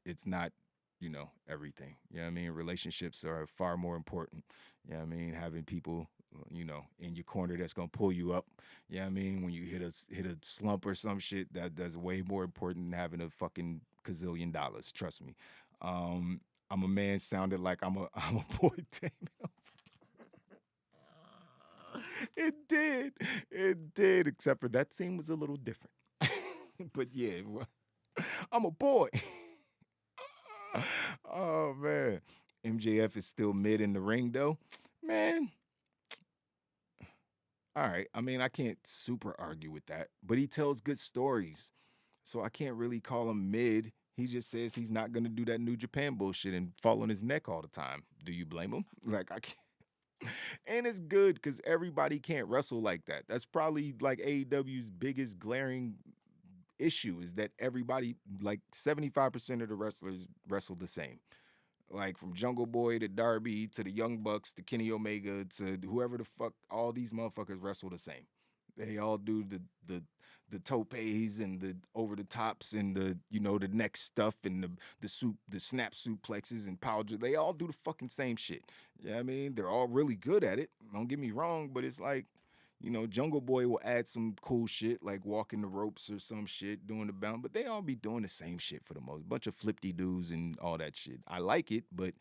you know, everything. You know what I mean? Relationships are far more important. You know what I mean? Having people, you know, in your corner that's going to pull you up. You know what I mean? When you hit a slump or some shit, that's way more important than having a fucking gazillion dollars. Trust me. I'm a man sounded like I'm a boy Damon. It did, except for that scene was a little different. But yeah, I'm a boy. Oh, man. MJF is still mid in the ring, though. Man. All right. I mean, I can't super argue with that, but he tells good stories. So I can't really call him mid. He just says he's not going to do that New Japan bullshit and fall on his neck all the time. Do you blame him? Like, I can't. And it's good because everybody can't wrestle like that. That's probably like AEW's biggest glaring issue is that everybody, like 75% of the wrestlers wrestle the same. Like from Jungle Boy to Darby to the Young Bucks to Kenny Omega to whoever the fuck, all these motherfuckers wrestle the same. They all do the topes and the over the tops and the, you know, the neck stuff and the snap suplexes and power. They all do the fucking same shit. You know what I mean? They're all really good at it. Don't get me wrong, but it's like, you know, Jungle Boy will add some cool shit like walking the ropes or some shit, doing the bound, but they all be doing the same shit for the most. Bunch of flippy dudes and all that shit. I like it, but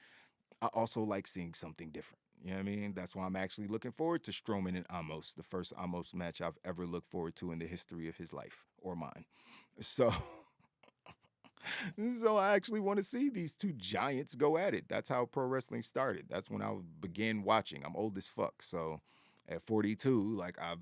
I also like seeing something different. You know what I mean? That's why I'm actually looking forward to Strowman and Amos, the first Amos match I've ever looked forward to in the history of his life or mine. So, so I actually want to see these two giants go at it. That's how pro wrestling started. That's when I began watching. I'm old as fuck. So at 42, like I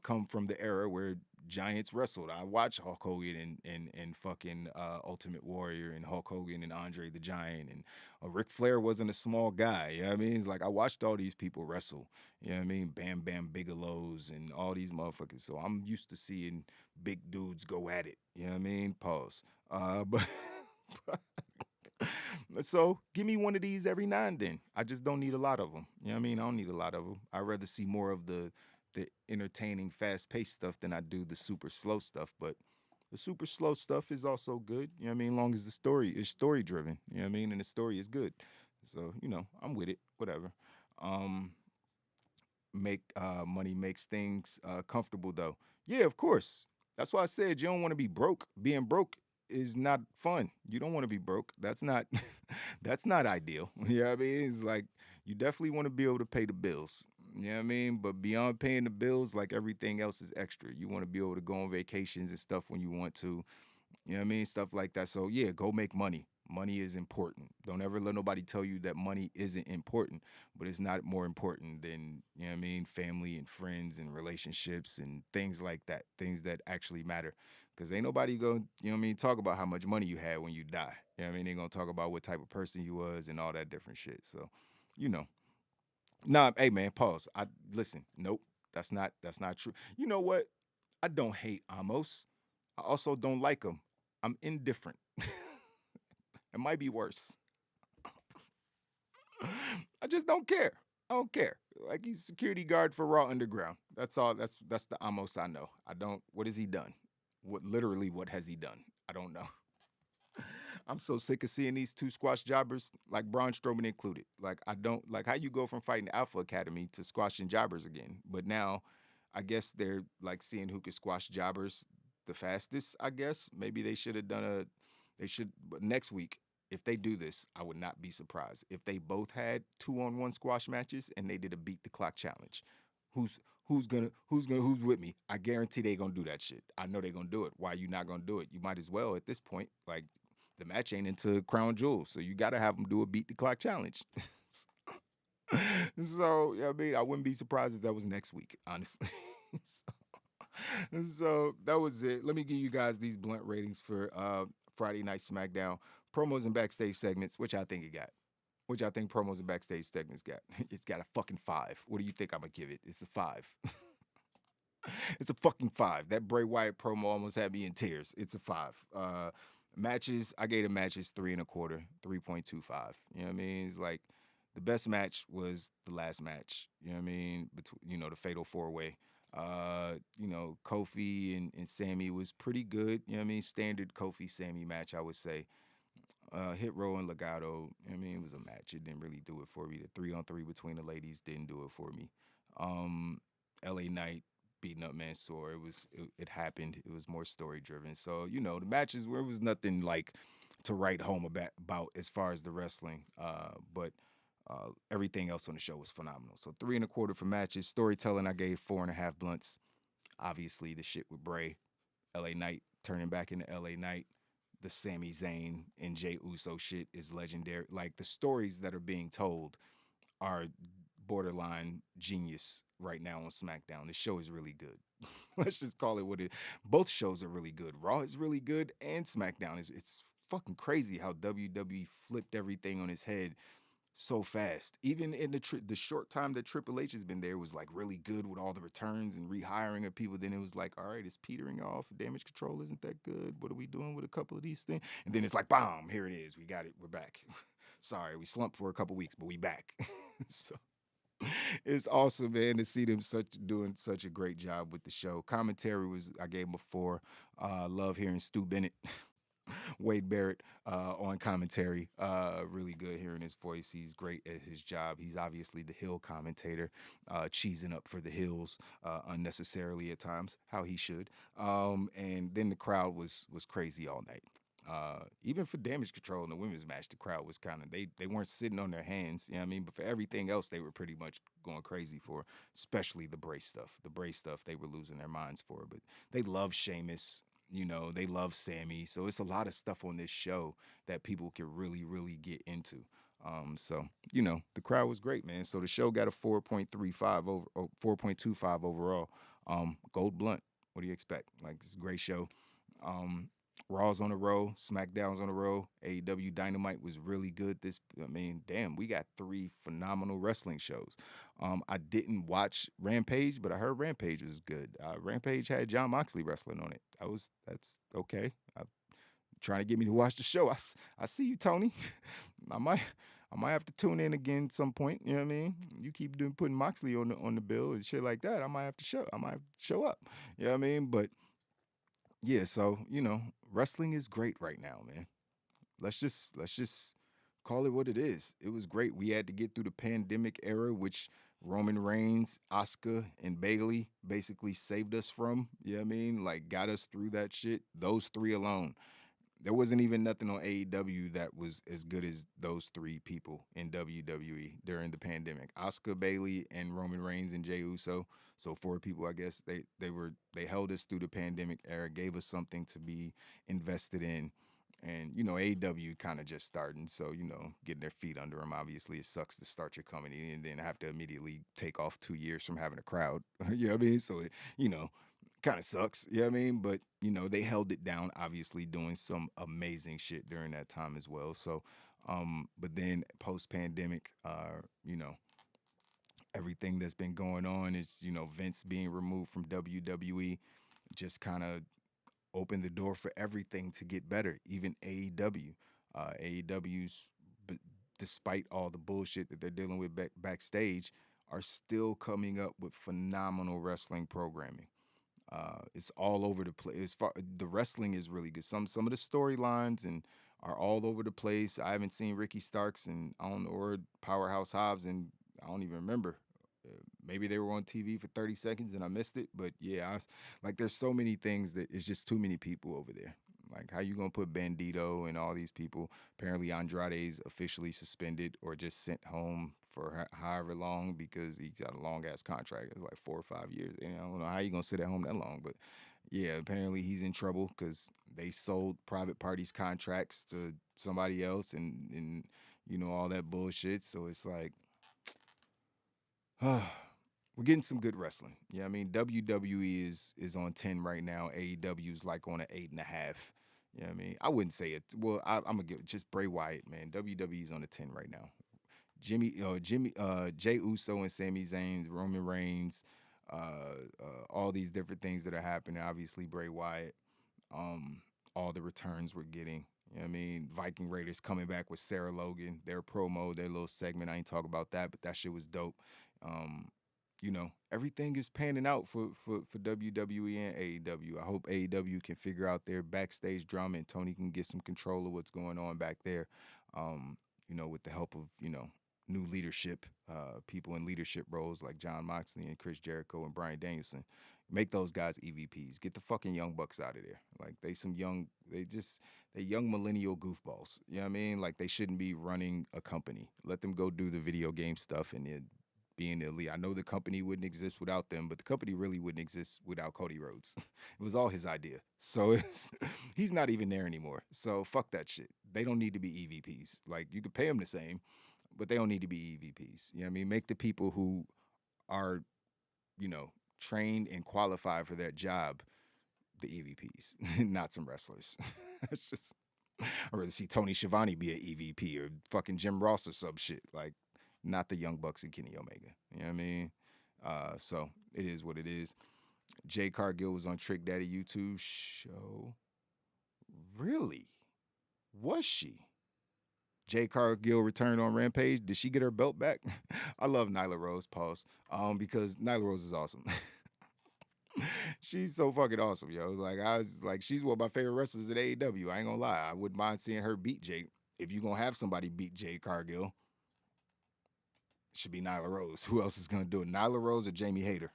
come from the era where giants wrestled. I watched Hulk Hogan and fucking Ultimate Warrior and Hulk Hogan and Andre the Giant, and Ric Flair wasn't a small guy. You know what I mean? It's like I watched all these people wrestle. You know what I mean? Bam Bam Bigelow's and all these motherfuckers. So I'm used to seeing big dudes go at it. You know what I mean? Pause. But so give me one of these every now and then. I just don't need a lot of them. You know what I mean? I don't need a lot of them. I'd rather see more of the entertaining, fast-paced stuff than I do the super slow stuff. But the super slow stuff is also good. You know what I mean? Long as the story is story-driven. You know what I mean? And the story is good. So, you know, I'm with it. Whatever. Money makes things comfortable, though. Yeah, of course. That's why I said you don't want to be broke. Being broke is not fun. You don't want to be broke. That's not that's not ideal. You know what I mean? It's like you definitely want to be able to pay the bills. You know what I mean? But beyond paying the bills, like everything else is extra. You want to be able to go on vacations and stuff when you want to. You know what I mean? Stuff like that. So yeah, go make money. Money is important. Don't ever let nobody tell you that money isn't important, but it's not more important than, you know what I mean, family and friends and relationships and things like that, things that actually matter. Because ain't nobody going to, you know what I mean, talk about how much money you had when you die. You know what I mean? They're going to talk about what type of person you was and all that different shit. So, you know. Nah, hey, man, pause. Listen, nope, that's not true. You know what? I don't hate Amos. I also don't like him. I'm indifferent. It might be worse. I just don't care. I don't care. Like he's security guard for Raw Underground. That's all. That's the Amos I know. I don't. What has he done? What has he done? I don't know. I'm so sick of seeing these two squash jobbers, like Braun Strowman included. Like I don't like how you go from fighting Alpha Academy to squashing jobbers again. But now, I guess they're like seeing who can squash jobbers the fastest. I guess maybe they should have done but next week, if they do this, I would not be surprised. If they both had 2-on-1 squash matches and they did a beat the clock challenge. Who's with me? I guarantee they gonna do that shit. I know they gonna do it. Why you not gonna do it? You might as well at this point. Like the match ain't into Crown Jewel, so you gotta have them do a beat the clock challenge. So yeah, I mean, I wouldn't be surprised if that was next week, honestly. So that was it. Let me give you guys these blunt ratings for Friday Night SmackDown. Promos and backstage segments, which I think it got. Which I think promos and backstage segments got. It's got a fucking 5. What do you think I'm going to give it? It's a 5. It's a fucking 5. That Bray Wyatt promo almost had me in tears. It's a 5. Matches, I gave the matches 3.25, 3.25. You know what I mean? It's like the best match was the last match. You know what I mean? Between, the Fatal 4-Way. Kofi and Sammy was pretty good. You know what I mean? Standard Kofi-Sammy match, I would say. Hit Row and Legato, I mean, it was a match. It didn't really do it for me. The 3-on-3 between the ladies didn't do it for me. LA Knight beating up Mansoor, it happened. It was more story-driven. So, the matches where it was nothing like to write home about as far as the wrestling. But everything else on the show was phenomenal. So 3.25 for matches. Storytelling, I gave 4.5 blunts. Obviously, the shit with Bray, LA Knight turning back into LA Knight. The Sami Zayn and Jey Uso shit is legendary. Like, the stories that are being told are borderline genius right now on SmackDown. The show is really good. Let's just call it what it is. Both shows are really good. Raw is really good, and SmackDown it's fucking crazy how WWE flipped everything on its head so fast. Even in the short time that Triple H has been there, was like really good with all the returns and rehiring of people. Then it was like, all right, it's petering off. Damage control isn't that good. What are we doing with a couple of these things? And then it's like, bam, here it is. We got it. We're back. Sorry, we slumped for a couple weeks, but we back. So it's awesome, man, to see them doing such a great job with the show. Commentary I gave them a 4. Love hearing Stu Bennett. Wade Barrett on commentary. Really good hearing his voice. He's great at his job. He's obviously the heel commentator, cheesing up for the heels unnecessarily at times, how he should. And then the crowd was crazy all night. Even for Damage Control in the women's match, the crowd was kind of they weren't sitting on their hands. You know what I mean? But for everything else, they were pretty much going crazy for, especially the Bray stuff. The Bray stuff, they were losing their minds for. But they love Sheamus. You know, they love Sammy. So it's a lot of stuff on this show that people can really, really get into. So, you know, the crowd was great, man. So the show got a 4.35 over 4.25 overall. Gold Blunt. What do you expect? Like, it's a great show. Raw's on a roll, SmackDown's on a roll. AEW Dynamite was really good. Damn, we got 3 phenomenal wrestling shows. I didn't watch Rampage, but I heard Rampage was good. Rampage had Jon Moxley wrestling on it. That's okay. Trying to get me to watch the show. I see you, Tony. I might have to tune in again at some point. You know what I mean? You keep putting Moxley on the bill and shit like that. I might have to show up. You know what I mean? But yeah, so you know, wrestling is great right now, man. Let's just call it what it is. It was great. We had to get through the pandemic era, which Roman Reigns, Asuka, and Bayley basically saved us from. You know what I mean? Like, got us through that shit. Those 3 alone. There wasn't even nothing on AEW that was as good as those 3 people in WWE during the pandemic. Asuka, Bayley, and Roman Reigns and Jey Uso. So 4 people, I guess, they held us through the pandemic era, gave us something to be invested in. And, you know, AEW kind of just starting. So, you know, getting their feet under them. Obviously, it sucks to start your company and then have to immediately take off 2 years from having a crowd. You know what I mean? So, you know, kind of sucks, you know what I mean? But, you know, they held it down, obviously doing some amazing shit during that time as well. So, but then post-pandemic, you know, everything that's been going on is, you know, Vince being removed from WWE just kind of opened the door for everything to get better, even AEW. AEW's, despite all the bullshit that they're dealing with backstage, are still coming up with phenomenal wrestling programming. It's all over the place. The wrestling is really good. Some of the storylines are all over the place. I haven't seen Ricky Starks and or Powerhouse Hobbs, and I don't even remember. Maybe they were on TV for 30 seconds and I missed it. But yeah, there's so many things that it's just too many people over there. Like, how you gonna put Bandito and all these people? Apparently Andrade's officially suspended or just sent home for however long because he got a long ass contract. It's like 4 or 5 years. And I don't know how you gonna sit at home that long, but yeah, apparently he's in trouble because they sold private parties contracts to somebody else and you know, all that bullshit. So it's like, we're getting some good wrestling. Yeah, I mean, WWE is on 10 right now. AEW's like on an 8.5. You know what I mean? I wouldn't say it. Well, I'm gonna give just Bray Wyatt, man. WWE's on a 10 right now. Jey Uso and Sami Zayn, Roman Reigns, all these different things that are happening. Obviously, Bray Wyatt, all the returns we're getting. You know what I mean? Viking Raiders coming back with Sarah Logan, their promo, their little segment. I ain't talk about that, but that shit was dope. You know, everything is panning out for WWE and AEW. I hope AEW can figure out their backstage drama and Tony can get some control of what's going on back there. You know, with the help of, you know, new leadership, people in leadership roles like Jon Moxley and Chris Jericho and Bryan Danielson. Make those guys EVPs. Get the fucking Young Bucks out of there. Like, they young millennial goofballs. You know what I mean? Like, they shouldn't be running a company. Let them go do the video game stuff and then be in the elite. I know the company wouldn't exist without them, but the company really wouldn't exist without Cody Rhodes. It was all his idea. So he's not even there anymore. So fuck that shit. They don't need to be EVPs. Like, you could pay them the same, but they don't need to be EVPs. You know what I mean? Make the people who are, you know, trained and qualified for that job the EVPs, not some wrestlers. It's just, I'd rather see Tony Schiavone be an EVP or fucking Jim Ross or some shit. Like, not the Young Bucks and Kenny Omega. You know what I mean? So it is what it is. Jade Cargill was on Trick Daddy YouTube show. Really? Was she? Jade Cargill returned on Rampage. Did she get her belt back? I love Nyla Rose, pause. Because Nyla Rose is awesome. She's so fucking awesome, yo. Like, she's one of my favorite wrestlers at AEW. I ain't gonna lie. I wouldn't mind seeing her beat Jade. If you're gonna have somebody beat Jade Cargill, it should be Nyla Rose. Who else is gonna do it? Nyla Rose or Jamie Hayter?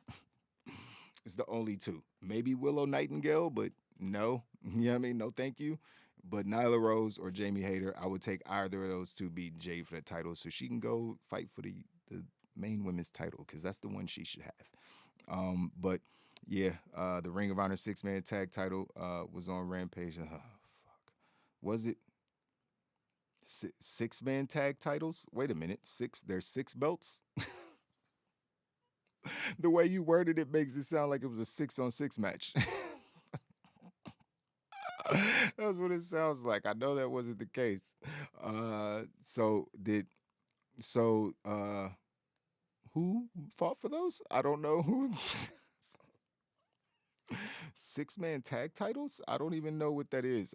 It's the only two. Maybe Willow Nightingale, but no. You know what I mean? No, thank you. But Nyla Rose or Jamie Hayter, I would take either of those two beat Jade for the title so she can go fight for the main women's title because that's the one she should have. But yeah, the Ring of Honor 6-man tag title was on Rampage. Fuck. Was it 6-man tag titles? Wait a minute. There's 6 belts? The way you worded it makes it sound like it was a 6-on-6 match. That's what it sounds like. I know that wasn't the case. Who fought for those? I don't know who. 6-man tag titles? I don't even know what that is.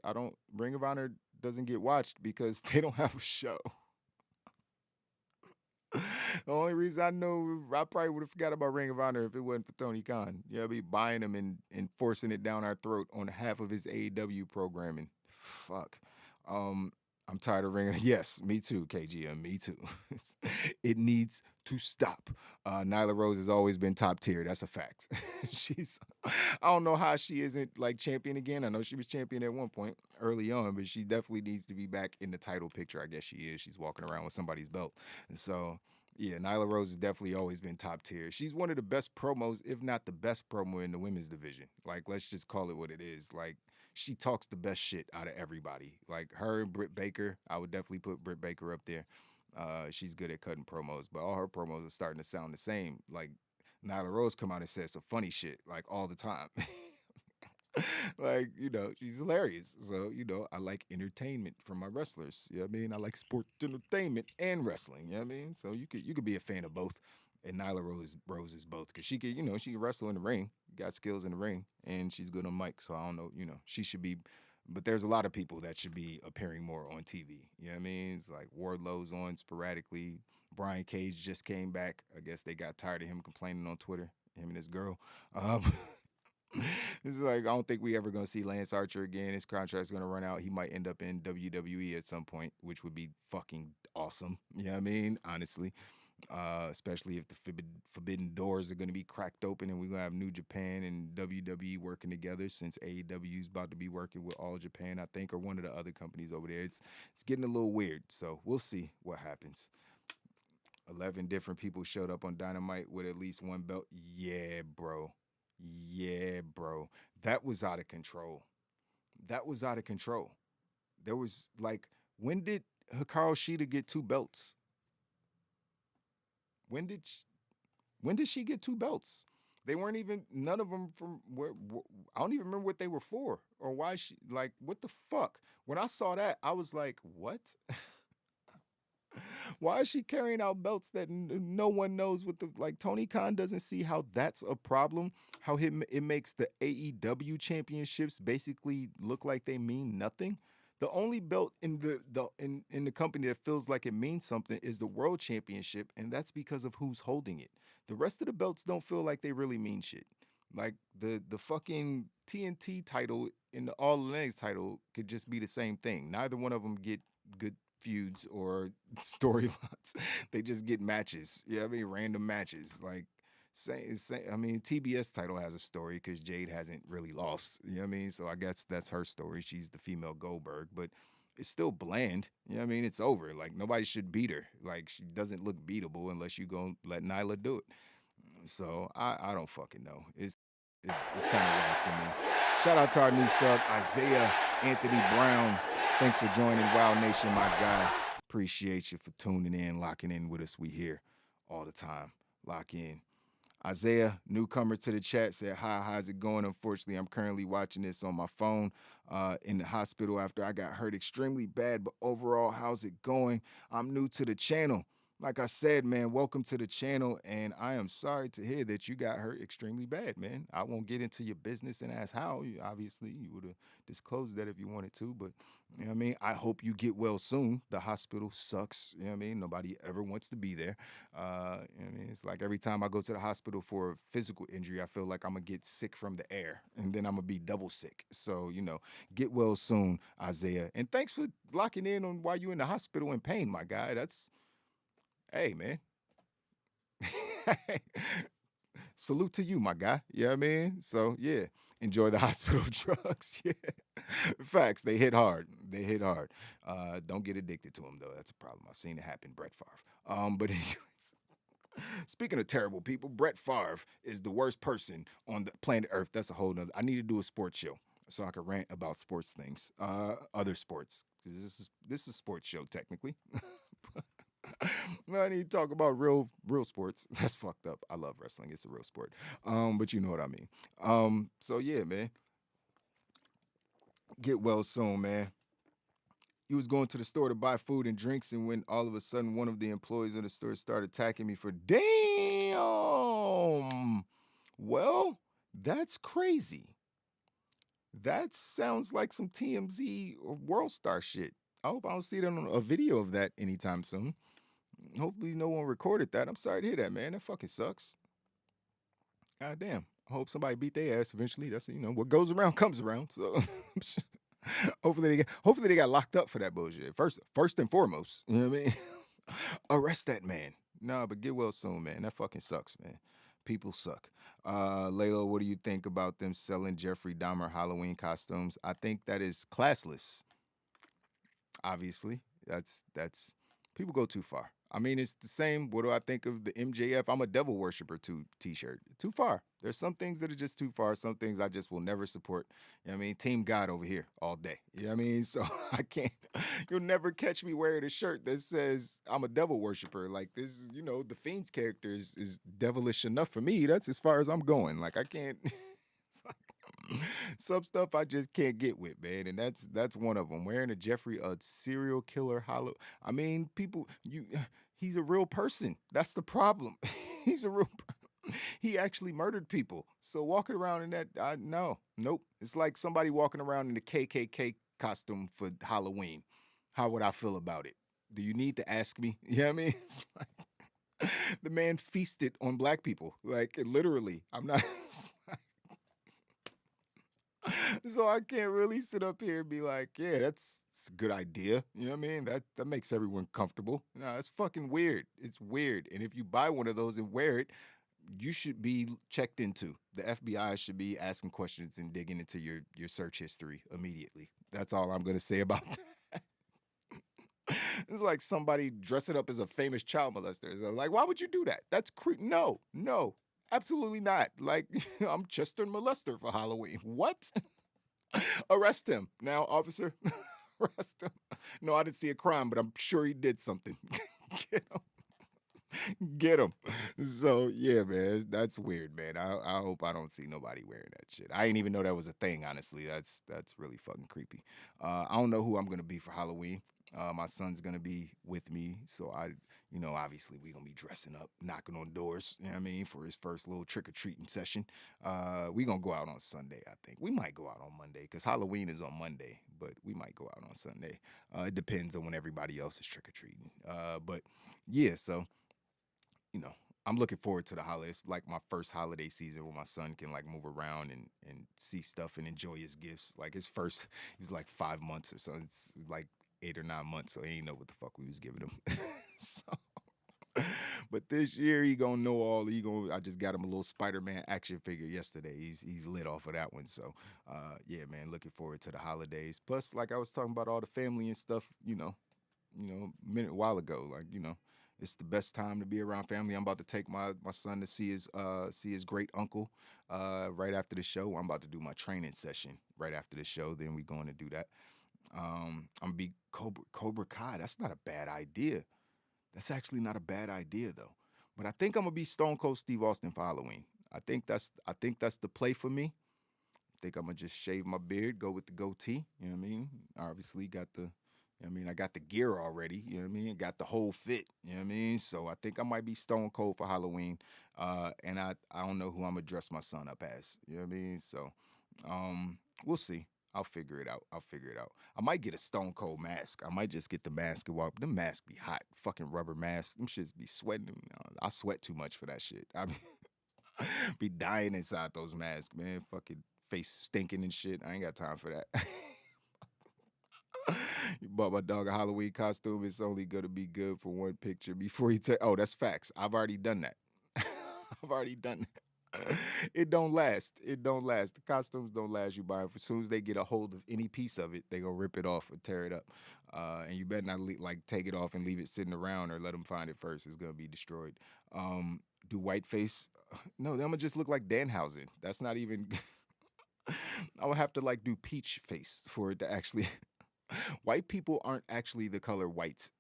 Ring of Honor doesn't get watched because they don't have a show. The only reason I know, I probably would have forgot about Ring of Honor if it wasn't for Tony Khan. Yeah, I'd be buying him and forcing it down our throat on half of his AEW programming. Fuck. I'm tired of Ring. Yes, me too, KGM, me too. It needs to stop. Nyla Rose has always been top tier. That's a fact. I don't know how she isn't like champion again. I know she was champion at one point early on, but she definitely needs to be back in the title picture. I guess she is. She's walking around with somebody's belt. And so, yeah, Nyla Rose has definitely always been top tier. She's one of the best promos, if not the best promo in the women's division. Like, let's just call it what it is. Like, she talks the best shit out of everybody. Like, her and Britt Baker, I would definitely put Britt Baker up there. She's good at cutting promos, but all her promos are starting to sound the same. Like, Nyla Rose come out and says some funny shit, like, all the time. Like, she's hilarious. So, I like entertainment from my wrestlers. You know what I mean? I like sports entertainment and wrestling. You know what I mean? So you could be a fan of both. And Nyla Rose is both. Because she can wrestle in the ring, got skills in the ring, and she's good on mic. So I don't know, she should be. But there's a lot of people that should be appearing more on TV. You know what I mean? It's like Wardlow's on sporadically. Brian Cage just came back. I guess they got tired of him complaining on Twitter, him and his girl. It's like, I don't think we ever going to see Lance Archer again. His contract's going to run out. He might end up in WWE at some point, which would be fucking awesome. You know what I mean? Honestly. Especially if the forbidden doors are going to be cracked open and we're going to have New Japan and WWE working together, since AEW is about to be working with All Japan, I think, or one of the other companies over there. It's getting a little weird, so we'll see what happens. 11 different people showed up on Dynamite with at least one belt. Yeah, bro. That was out of control. There was, like, when did Hikaru Shida get 2 belts? When did she get 2 belts? They weren't even, none of them from where, I don't even remember what they were for or why she, like, what the fuck? When I saw that, I was like, what? Why is she carrying out belts that no one knows what like, Tony Khan doesn't see how that's a problem, how it makes the AEW championships basically look like they mean nothing. The only belt in the company that feels like it means something is the World Championship, and that's because of who's holding it. The rest of the belts don't feel like they really mean shit. Like the fucking TNT title and the All Atlantic title could just be the same thing. Neither one of them get good feuds or storylines. They just get matches. Yeah, I mean, random matches. Like, I mean, TBS title has a story because Jade hasn't really lost. You know what I mean? So I guess that's her story. She's the female Goldberg, but it's still bland. You know what I mean? It's over. Like, nobody should beat her. Like, she doesn't look beatable unless you go let Nyla do it. So I don't fucking know. It's kind of wrong for me. Shout out to our new sub, Isaiah Anthony Brown. Thanks for joining Wild Nation, my guy. Appreciate you for tuning in, locking in with us. We here all the time. Lock in. Isaiah, newcomer to the chat, said, hi, how's it going? Unfortunately, I'm currently watching this on my phone in the hospital after I got hurt extremely bad, but overall, how's it going? I'm new to the channel. Like I said, man, welcome to the channel, and I am sorry to hear that you got hurt extremely bad, man. I won't get into your business and ask how. Obviously, you would have disclosed that if you wanted to, but, you know what I mean? I hope you get well soon. The hospital sucks, you know what I mean? Nobody ever wants to be there. You know what I mean? It's like every time I go to the hospital for a physical injury, I feel like I'm going to get sick from the air, and then I'm going to be double sick. So, get well soon, Isaiah. And thanks for locking in on why you're in the hospital in pain, my guy. Hey, man. salute to you, my guy. You know what I mean? So, yeah, enjoy the hospital drugs. Yeah. Facts. They hit hard. They hit hard. Don't get addicted to them, though. That's a problem. I've seen it happen, Brett Favre. But anyways, speaking of terrible people, Brett Favre is the worst person on the planet Earth. That's a whole nother. I need to do a sports show so I can rant about sports things, other sports. This is a sports show, technically. I need to talk about real sports. That's fucked up. I love wrestling. It's a real sport. But you know what I mean. So yeah, man. Get well soon, man. You was going to the store to buy food and drinks, and when all of a sudden one of the employees in the store started attacking me for damn. Well, that's crazy. That sounds like some TMZ or World Star shit. I hope I don't see it on a video of that anytime soon. Hopefully no one recorded that. I'm sorry to hear that, man. That fucking sucks. God damn. I hope somebody beat their ass eventually. That's, what goes around comes around. So hopefully they got locked up for that bullshit. First and foremost, you know what I mean? Arrest that man. Nah, but get well soon, man. That fucking sucks, man. People suck. Layla, what do you think about them selling Jeffrey Dahmer Halloween costumes? I think that is classless. Obviously, that's people go too far. I mean, it's the same. What do I think of the MJF? I'm a devil worshiper t-shirt. Too far. There's some things that are just too far. Some things I just will never support. You know what I mean? Team God over here all day. You know what I mean? So I can't. You'll never catch me wearing a shirt that says I'm a devil worshiper. Like this, the Fiend's character is devilish enough for me. That's as far as I'm going. Like I can't. It's like, some stuff I just can't get with, man, and that's one of them. Wearing a serial killer hollow. I mean, he's a real person. That's the problem. He's a real. He actually murdered people. So walking around in that, nope. It's like somebody walking around in the KKK costume for Halloween. How would I feel about it? Do you need to ask me? You know what I mean? It's like, the man feasted on black people, like literally. I'm not. So I can't really sit up here and be like, yeah, that's a good idea. You know what I mean? That makes everyone comfortable. No, it's fucking weird. It's weird. And if you buy one of those and wear it, you should be checked into. The FBI should be asking questions and digging into your search history immediately. That's all I'm going to say about that. It's like somebody dressing up as a famous child molester. It's like, why would you do that? That's No. Absolutely not. Like, I'm Chester Molester for Halloween. What? Arrest him. Now, officer, arrest him. No, I didn't see a crime, but I'm sure he did something. Get him. So, yeah, man, that's weird, man. I hope I don't see nobody wearing that shit. I didn't even know that was a thing, honestly. That's really fucking creepy. I don't know who I'm going to be for Halloween. My son's going to be with me, so obviously we're going to be dressing up, knocking on doors, you know what I mean, for his first little trick-or-treating session. We're going to go out on Sunday, I think. We might go out on Monday, because Halloween is on Monday, but we might go out on Sunday. It depends on when everybody else is trick-or-treating. But, yeah, so, I'm looking forward to the holidays. Like my first holiday season where my son can like move around and see stuff and enjoy his gifts. Like he was like 5 months or so. It's like 8 or 9 months, so he ain't know what the fuck we was giving him. But this year he gonna know I just got him a little Spider-Man action figure yesterday. He's lit off of that one. So yeah, man, looking forward to the holidays. Plus, like I was talking about all the family and stuff, a while ago, like, it's the best time to be around family. I'm about to take my son to see his great uncle right after the show. I'm about to do my training session right after the show. Then we going to do that. I'm gonna be Cobra Kai. That's not a bad idea. That's actually not a bad idea though. But I think I'm gonna be Stone Cold Steve Austin for Halloween. I think that's the play for me. I think I'm gonna just shave my beard, go with the goatee. You know what I mean? Obviously got I got the gear already, you know what I mean? Got the whole fit, you know what I mean? So I think I might be Stone Cold for Halloween. And I don't know who I'm gonna dress my son up as, you know what I mean? So we'll see. I'll figure it out. I might get a Stone Cold mask. I might just get the mask and walk. Them masks be hot. Fucking rubber masks. Them shits be sweating. I sweat too much for that shit. I mean, be dying inside those masks, man. Fucking face stinking and shit. I ain't got time for that. You bought my dog a Halloween costume. It's only going to be good for one picture before you take. Oh, that's facts. I've already done that. It don't last. It don't last. The costumes don't last. You buy them. As soon as they get a hold of any piece of it, they gonna rip it off or tear it up. And you better not like take it off and leave it sitting around or let them find it first. It's gonna be destroyed. Do whiteface? No, I'm gonna just look like Danhausen. That's not even. I would have to like do peach face for it to actually. White people aren't actually the color white.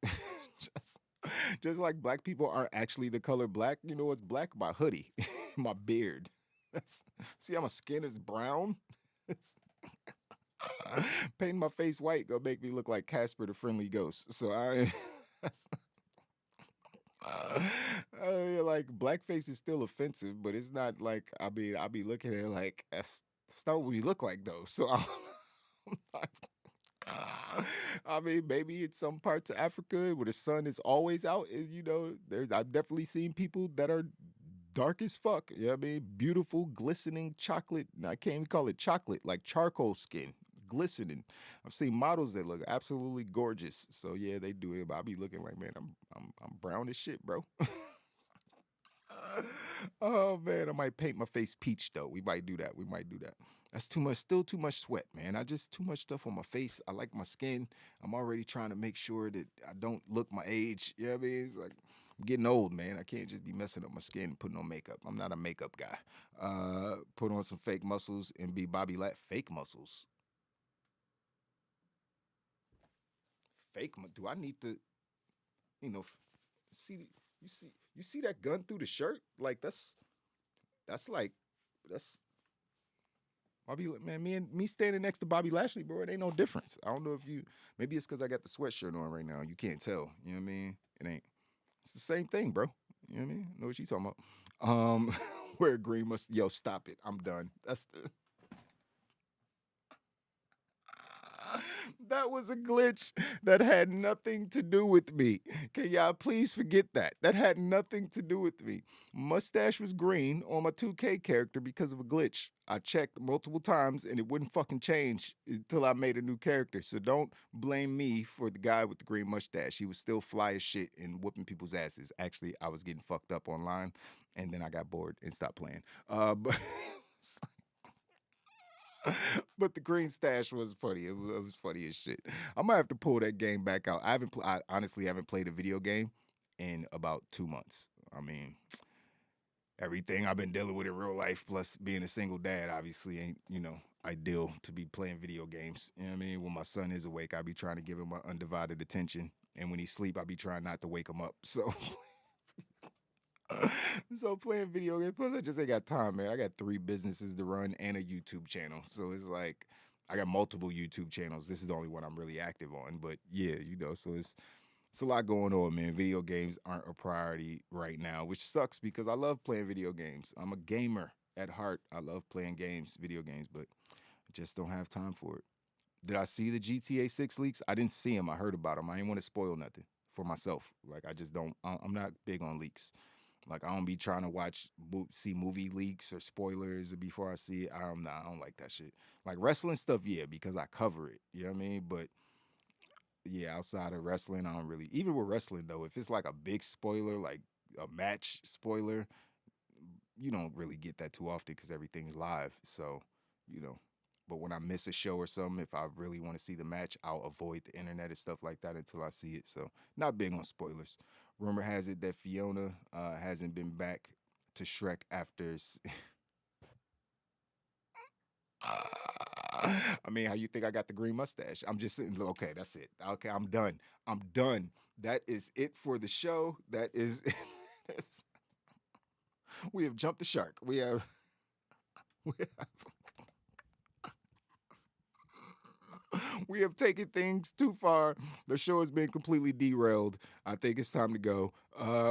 Just like black people aren't actually the color black. You know what's black? My hoodie, my beard. See how my skin is brown? Painting my face white gonna make me look like Casper the Friendly Ghost. So like blackface is still offensive, but it's not like I'll be looking at it like that's not what we look like though. So I mean, maybe in some parts of Africa where the sun is always out, you know, I've definitely seen people that are dark as fuck. You know what I mean? Beautiful, glistening chocolate. I can't even call it chocolate, like charcoal skin, glistening. I've seen models that look absolutely gorgeous. So yeah, they do it. But I'll be looking like, man, I'm brown as shit, bro. Oh man, I might paint my face peach though. We might do that. That's too much, still too much sweat, man. I just too much stuff on my face. I like my skin. I'm already trying to make sure that I don't look my age. You know what I mean? It's like I'm getting old, man. I can't just be messing up my skin and putting on makeup. I'm not a makeup guy. Put on some fake muscles and be Bobby Lat. Fake muscles. Do I need to, you know, you see that gun through the shirt? Like that's Bobby, man, me standing next to Bobby Lashley, bro, it ain't no difference. I don't know if maybe it's because I got the sweatshirt on right now. You can't tell. You know what I mean? It's the same thing, bro. You know what I mean? Know what you talking about. Wear green must, yo, stop it. I'm done. That was a glitch that had nothing to do with me. Can y'all please forget that? That had nothing to do with me. Mustache was green on my 2K character because of a glitch. I checked multiple times and it wouldn't fucking change until I made a new character. So don't blame me for the guy with the green mustache. He was still fly as shit and whooping people's asses. Actually, I was getting fucked up online and then I got bored and stopped playing. But the green stash was funny. It was funny as shit. I might have to pull that game back out. I honestly haven't played a video game in about 2 months. I mean, everything I've been dealing with in real life, plus being a single dad, obviously ain't, ideal to be playing video games. You know what I mean? When my son is awake, I be trying to give him my undivided attention. And when he sleep, I be trying not to wake him up. So playing video games, plus I just ain't got time, man. I got 3 businesses to run and a YouTube channel. So it's like I got multiple YouTube channels. This is the only one I'm really active on. But yeah, so it's a lot going on, man. Video games aren't a priority right now, which sucks because I love playing video games. I'm a gamer at heart. I love playing video games, but I just don't have time for it. Did I see the GTA 6 leaks? I didn't see them. I heard about them. I didn't want to spoil nothing for myself. Like, I just don't, I'm not big on leaks. Like, I don't be trying to see movie leaks or spoilers before I see it. I don't like that shit. Like, wrestling stuff, yeah, because I cover it. You know what I mean? But, yeah, outside of wrestling, I don't really. Even with wrestling, though, if it's like a big spoiler, like a match spoiler, you don't really get that too often because everything's live. So, But when I miss a show or something, if I really want to see the match, I'll avoid the internet and stuff like that until I see it. So, not big on spoilers. Rumor has it that Fiona hasn't been back to Shrek after. I mean, how you think I got the green mustache? I'm just sitting. Okay, that's it. Okay, I'm done. That is it for the show. That is. We have jumped the shark. We have. We have taken things too far. The show has been completely derailed. I think it's time to go.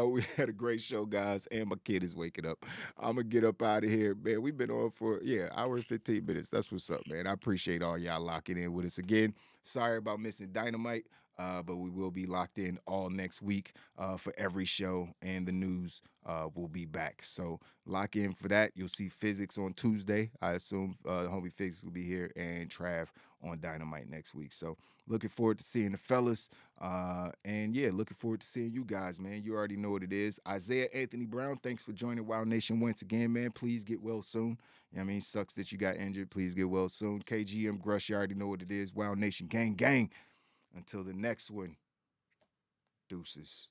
We had a great show, guys, and my kid is waking up. I'm going to get up out of here, man. We've been on for, hour and 15 minutes. That's what's up, man. I appreciate all y'all locking in with us again. Sorry about missing Dynamite, but we will be locked in all next week for every show, and the news will be back. So lock in for that. You'll see Physics on Tuesday. I assume homie Physics will be here, and Trav on Dynamite next week. So looking forward to seeing the fellas. And yeah, looking forward to seeing you guys, man. You already know what it is. Isaiah Anthony Brown, thanks for joining Wild Nation once again, man. Please get well soon. You know what I mean? Sucks that you got injured. Please get well soon. KGM Grush, you already know what it is. Wild Nation gang, gang. Until the next one, deuces.